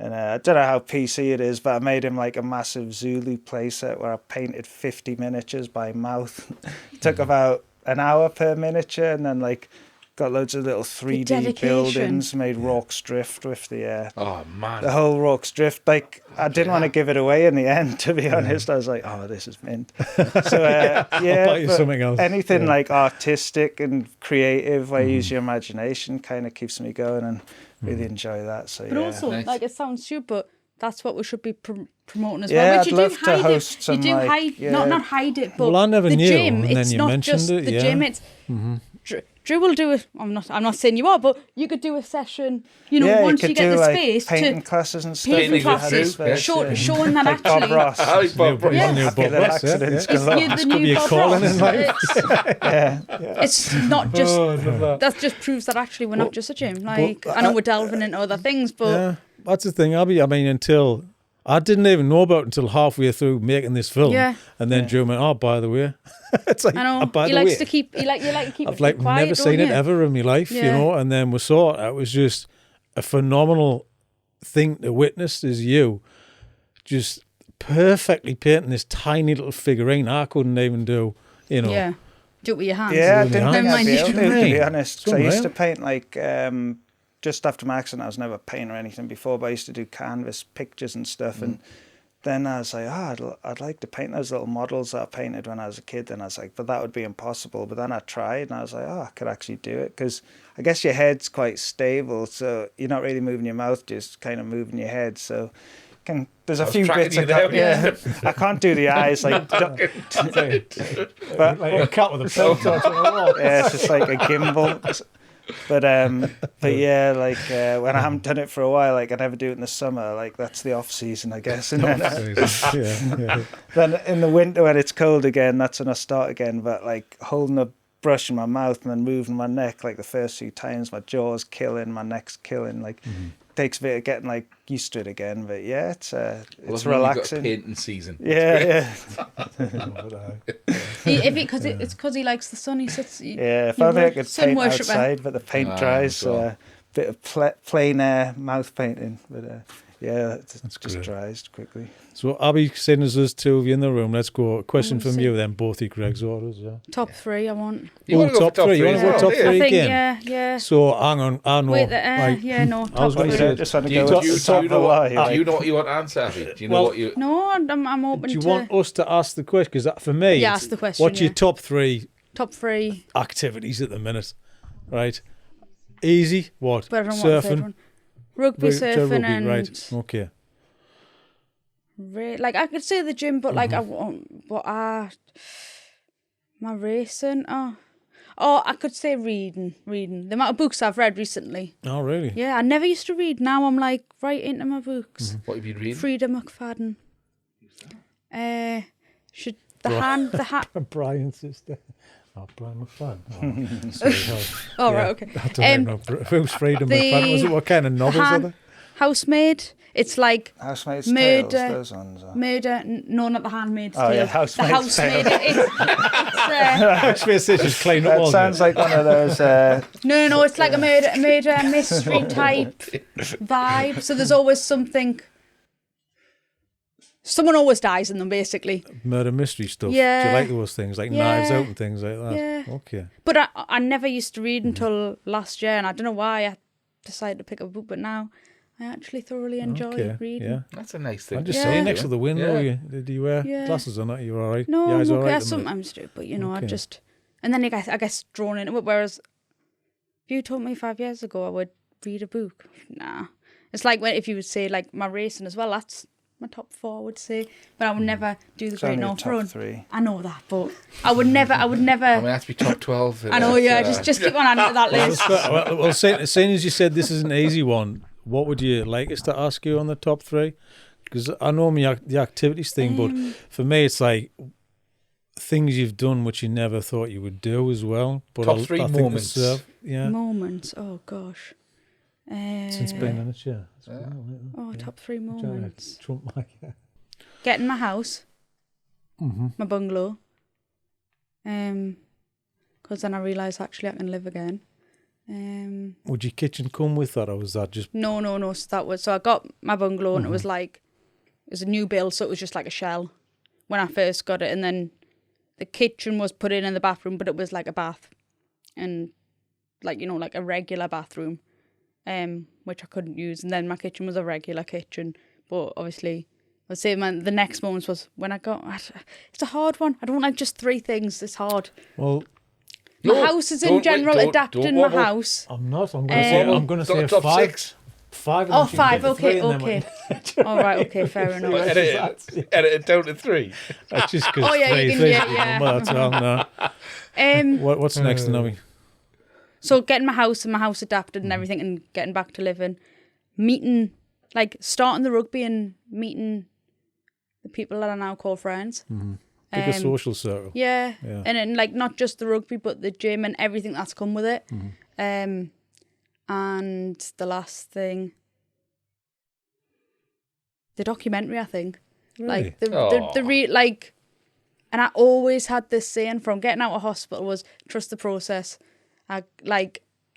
And I don't know how PC it is, but I made him like a massive Zulu playset where I painted 50 miniatures by mouth. It took about an hour per miniature, and then like got loads of little 3D buildings, made Rorke's Drift with the the whole Rorke's Drift. Like I didn't want to give it away in the end, to be honest. I was like, oh, this is mint. So yeah, I'll buy you something else. Anything like artistic and creative where you use your imagination kind of keeps me going, and really enjoy that. So but also, like, it sounds stupid, but that's what we should be promoting as well. Which I'd love to host some, you do hide, not hide it, but I never the knew, gym. and It's then you not mentioned just it, the gym. It's Drew will do it. I'm not saying you are, but you could do a session. You know, once you get the space painting to classes and stuff. painting classes, showing that like actually. Bob Ross. Bob Ross. You're the new Bob Ross. It's not just. That just proves that actually we're not just a gym. Like I know we're delving into other things, but that's the thing, Abbie. I mean, until I didn't even know about it until halfway through making this film, and then Drew went, "Oh, by the way." It's like, I know by he the likes way. to keep. He like to keep. I've like quiet, never seen it ever in my life, you know. And then we saw it. It was just a phenomenal thing to witness. Is you just perfectly painting this tiny little figurine. I couldn't even do, you know. Yeah, do it with your hands. Yeah, I didn't think I'd be able to be honest. So I used to paint like just after my accident. I was never painting or anything before, but I used to do canvas pictures and stuff and. Then I was like, I'd like to paint those little models that I painted when I was a kid. And I was like, but that would be impossible. But then I tried and I was like, I could actually do it. Because I guess your head's quite stable. So you're not really moving your mouth, just kind of moving your head. So there's a few bits I can't, I can't do the eyes. Like, but, like a cat with a pencil. Yeah, it's just like a gimbal. But yeah, like when I haven't done it for a while, like I never do it in the summer. Like that's the off season, I guess. And then, then in the winter when it's cold again, that's when I start again. But like holding a brush in my mouth and then moving my neck, like the first few times, my jaw's killing, my neck's killing. Like takes a bit of getting like used to it again. But yeah, it's relaxing. Painting season. Yeah. It's because he likes the sun. He sits. If only I could paint outside, but the paint dries. So a bit of plein air mouth painting. But it just dries quickly. So Abbie, seeing as there's two of you in the room, let's go. A question from you then, both your Greg's orders. Top three, I want. You want to go top three? You want to go top three again? Yeah. So hang on, I know. Wait, top three. Just want to go. Do you know what you want to answer, Abbie? Do you know what you? No, I'm open to. Do you want us to ask the question? Because for me, ask the question. What's your top three? Top three activities at the minute, right? Easy. What? But I don't want the third one. Rugby, surfing, and right. Okay. Like I could say the gym, but like I want my racing. Oh, I could say reading. The amount of books I've read recently. Oh, really? Yeah, I never used to read. Now I'm like right into my books. What have you been reading? Frida McFadden. The hat. Brian's sister. Oh, Brian McFadden. Right, okay. I don't know. Who's Frida McFadden? Was it what kind of novels are they? Housemaid. It's like Housemaid's murder. Tales, those ones. Murder. No, not the Handmaid's Tale. Yeah, Housemaid's Tale. Housemaid's Sisters clean up. That sounds like one of those. No, it's like a murder mystery type vibe. So there's always something. Someone always dies in them, basically. Murder mystery stuff. Yeah. Do you like those things, like Knives Out and things like that? Yeah. Okay. But I never used to read until last year, and I don't know why I decided to pick up a book, but now I actually thoroughly enjoy reading. Yeah. That's a nice thing. I'm just saying, next to the window, did you wear glasses or not? You were all right? No, eyes all right, I sometimes do, but I've just... And then I guess drawn into it, whereas if you told me 5 years ago I would read a book, nah. It's like if you would say like my racing as well, that's my top 4, I would say. But I would never do the Great North Run. 3. I know that, but I would never. I mean, that's be top 12. I know, just keep on adding to that list. Well, seeing as you said this is an easy one, what would you like us to ask you on the top 3? Because I know the activities thing, but for me it's like things you've done which you never thought you would do as well. But Top three moments. Moments. Oh gosh. Since being in it, yeah. Top 3 moments. Trump mic. Getting my house, my bungalow. Because then I realised actually I can live again. Would your kitchen come with that, or was that just? No. So I got my bungalow, and it was a new build, so it was just like a shell when I first got it, and then the kitchen was put in the bathroom, but it was like a bath, and like a regular bathroom. Which I couldn't use, and then my kitchen was a regular kitchen. But obviously, I'd say the next moments was when I got. It's a hard one. I don't like just 3 things. It's hard. Well, my house is in general adapting my house. I'm not. I'm going to say top 5. 6. 5. Oh, 5. Okay. All right. Okay. Fair enough. Edit it down to 3. That's just because. Oh yeah, you can. Yeah. That's all now. What's next, Naomi? So getting my house and my house adapted and everything, and getting back to living, starting the rugby and meeting the people that I now call friends. Bigger social circle. Yeah. And then not just the rugby, but the gym and everything that's come with it. And the last thing, the documentary, I think. Really? And I always had this saying from getting out of hospital was trust the process. And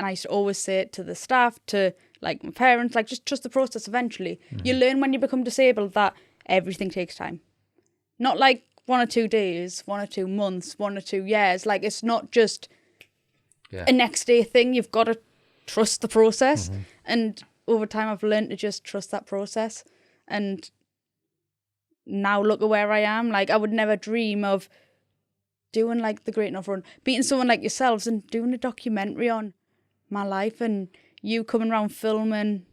I used to always say it to the staff, to my parents, just trust the process eventually. You learn when you become disabled that everything takes time. Not 1 or 2 days, 1 or 2 months, 1 or 2 years. It's not just a next day thing. You've got to trust the process. And over time I've learned to just trust that process. And now look at where I am. I would never dream of doing the Great Enough Run, beating someone like yourselves and doing a documentary on my life, and you coming around filming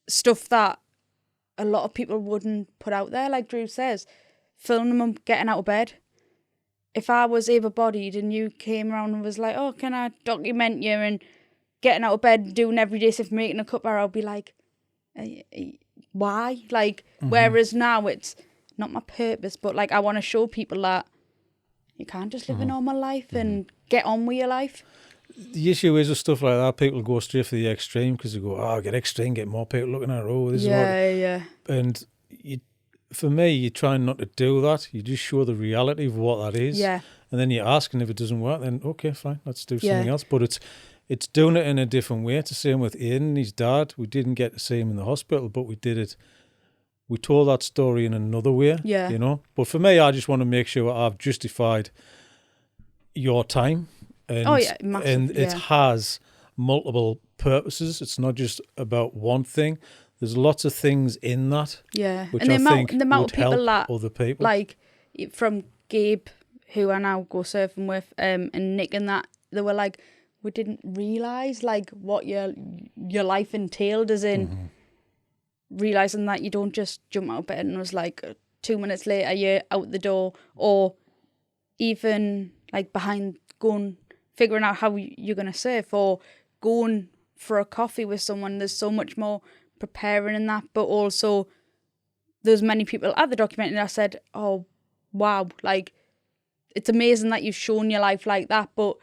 stuff that a lot of people wouldn't put out there. Like Drew says, filming them getting out of bed. If I was able-bodied and you came around and was like, oh, can I document you, and getting out of bed, doing everyday stuff, making a cuppa, I'll be like, why? Whereas now it's not my purpose, but I want to show people that you can't just live a normal life and get on with your life. The issue is with stuff like that, people go straight for the extreme because they go, get extreme, get more people looking at it. This is what. And for me, you try not to do that. You just show the reality of what that is. Yeah. And then you ask, and if it doesn't work, then okay, fine, let's do something else. But it's doing it in a different way. It's the same with Ian, his dad. We didn't get to see him in the hospital, but we did it. We told that story in another way, But for me, I just want to make sure I've justified your time. And it has multiple purposes. It's not just about one thing. There's lots of things in that. Yeah. Which and I think the amount would of people help that, other people. From Gabe, who I now go surfing with, and Nick and that, they were like, we didn't realise what your life entailed, as in realising that you don't just jump out of bed and it was 2 minutes later you're out the door, or even behind figuring out how you're going to surf, or going for a coffee with someone. There's so much more preparing in that, but also there's many people at the documentary that said, oh wow, it's amazing that you've shown your life like that, but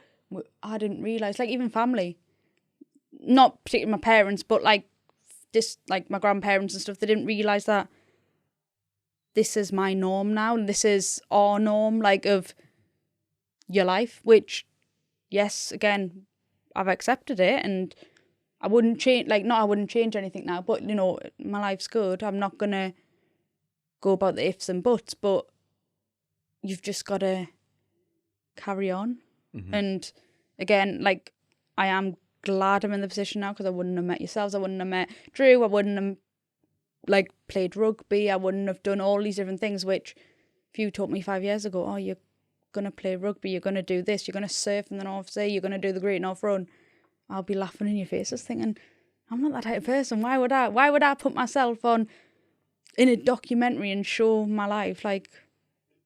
I didn't realise, even family, not particularly my parents, but my grandparents and stuff, they didn't realise that this is my norm now, and this is our norm, of your life, which, yes, again, I've accepted it, and I wouldn't change, I wouldn't change anything now, but, my life's good. I'm not going to go about the ifs and buts, but you've just got to carry on. And again, I am glad I'm in the position now, because I wouldn't have met yourselves, I wouldn't have met Drew, I wouldn't have played rugby, I wouldn't have done all these different things, which if you told me 5 years ago, oh, you're going to play rugby, you're going to do this, you're going to surf in the North Sea, you're going to do the Great North Run, I'll be laughing in your faces thinking, I'm not that type of person. Why would I put myself on in a documentary and show my life?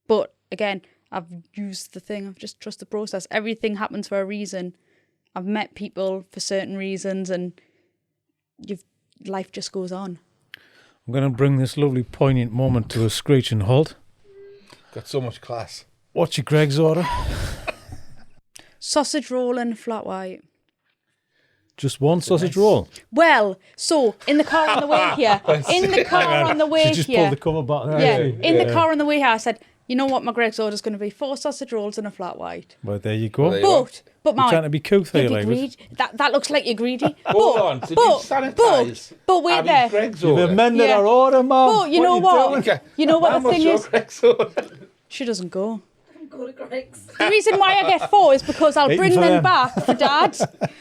But again, I've used the thing of just trust the process. Everything happens for a reason. I've met people for certain reasons, and life just goes on. I'm going to bring this lovely poignant moment to a screeching halt. Got so much class. What's your Greg's order? Sausage roll and flat white. Just one sausage roll? Well, so in the car on the way here, She just pulled the cover button. The car on the way here, I said, you know what my Greg's order is going to be? 4 sausage rolls and a flat white. Well, there you go. But you're trying to be couth here, like. That looks like you're greedy. Hold on, did you sanitize? But wait there. Greg's You've order? amended our order, Mum. But you know what? You know what the thing is? Greg's order? She doesn't go. Go to Greg's. The reason why I get 4 is because I'll bring them back for Dad.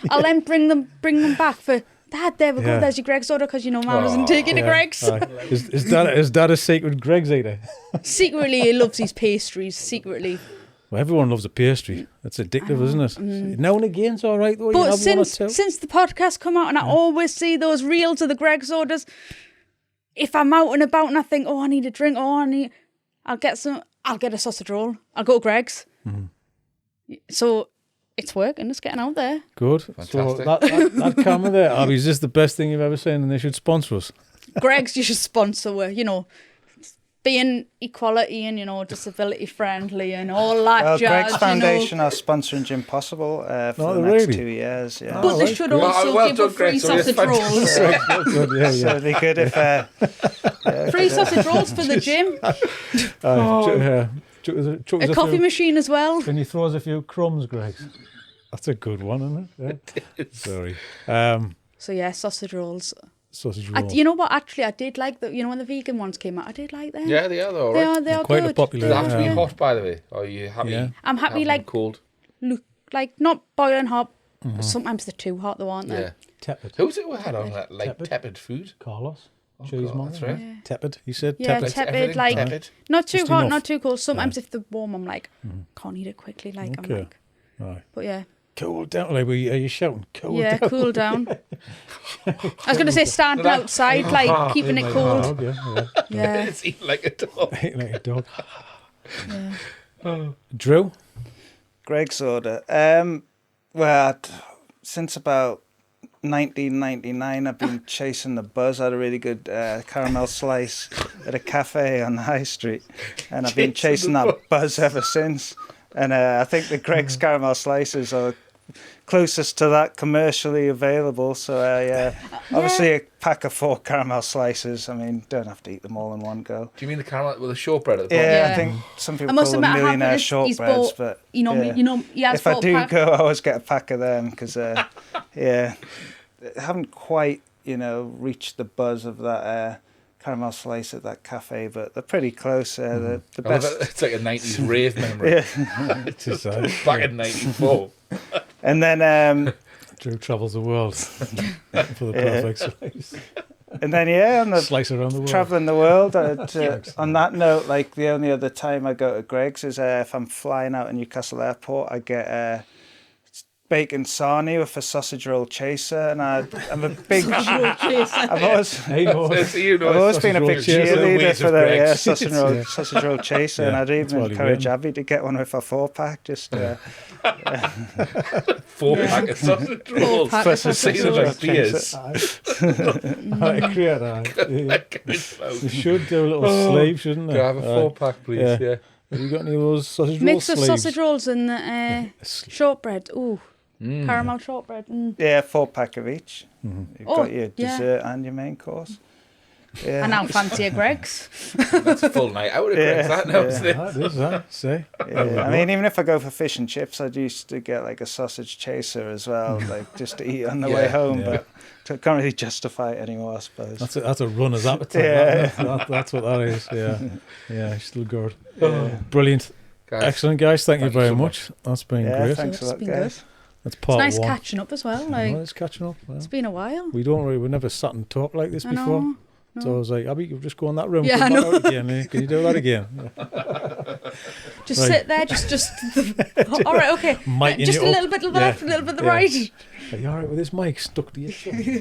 I'll then bring them back for Dad. There we go. There's your Greg's order because you know Mum doesn't take it to Greg's. Is Dad a secret Greg's eater? Secretly, he loves his pastries. Secretly. Well, everyone loves a pastry. That's addictive, isn't it? Now and again's all right, though. But since the podcast come out, and I always see those reels of the Greg's orders, if I'm out and about and I think, I need a drink, I'll get a sausage roll. I'll go to Greg's. Mm-hmm. So it's working. It's getting out there. Good. Fantastic. So that camera there, Abbie, is this the best thing you've ever seen? And they should sponsor us. Greg's, you should sponsor. Being equality and disability friendly and all that jazz. Greg's Foundation are sponsoring Gym Possible for the next 2 years. Yeah. But they should also give free sausage rolls. So they could if free sausage rolls for the gym. A coffee machine as well. Can you throw us a few crumbs, Greg? That's a good one, isn't it? Yeah. Sorry. So yeah, sausage rolls. Sausage roll. You know what? Actually, I did like when the vegan ones came out. I did like them. Yeah, they are though. Right? They are quite good. a popular. Do they have to be hot, by the way? Or are you happy? Yeah. I'm happy cold. Look, like not boiling hot. But sometimes they're too hot, though, aren't they? Yeah. Tepid. Who's it we had on that tepid food? Carlos. That's right. Yeah. Tepid. You said yeah, tepid. Tepid. Not too hot, not too cold. Sometimes if they're warm, I'm like, can't eat it quickly. Like I'm like, right. But yeah. Cool down. Like, are you shouting? Cool down. Cool down. I was going to say standing outside, like keeping it cold. Yeah. It's eating like a dog. Eating like a dog. Yeah. Drew? Greg's order. Since about 1999, I've been chasing the buzz. I had a really good caramel slice at a cafe on the high street, and I've been chasing that buzz ever since. And I think the Greg's caramel slices are closest to that commercially available. So obviously a pack of 4 caramel slices. I mean, don't have to eat them all in one go. Do you mean the caramel with the shortbread at the bottom? Yeah, I think some people call them millionaire shortbreads, but if I do go, I always get a pack of them because I haven't quite reached the buzz of that caramel slice at that cafe, but they're pretty close. The best. It's like a 90s rave memory. Back in 94. And then Drew travels the world for the perfect slice. And then on the slice around the world, traveling the world. On that note, like the only other time I go to Greg's is if I'm flying out of Newcastle Airport. I get bacon sarnie with a sausage roll chaser, and I'm a big. I've always been a big cheerleader for the sausage roll chaser, and I'd even encourage Abbie to get one with a 4-pack. Just 4-pack of sausage rolls. Like beers. You should do a little sleeve, shouldn't they? Could I have a 4-pack, please? Yeah. Have you got any of those sausage rolls? Mix of sausage rolls and shortbread. Ooh. Caramel shortbread. Yeah, 4-pack of each. You've got your dessert and your main course. Yeah. And now fancy a Greg's. That's a full night out of Greg's, that now, isn't it? That is, that. See? Yeah. I mean, even if I go for fish and chips, I'd used to get like a sausage chaser as well, like just to eat on the way home, but I can't really justify it anymore, I suppose. That's a runner's appetite. That's what that is, Yeah, still good. Brilliant. Guys, excellent, guys. Thank you very much. That's been great. Thanks a lot, guys. That's part it's nice catching up as well. It's catching up. It's been a while. We never sat and talked like this before. No. So I was like, Abbie, you just go in that room. Yeah, I know. Again. Can you do that again? Just sit there, just. All right, okay. Just a little bit to the left, a little bit to the right. Are you all right with this mic stuck to your chin?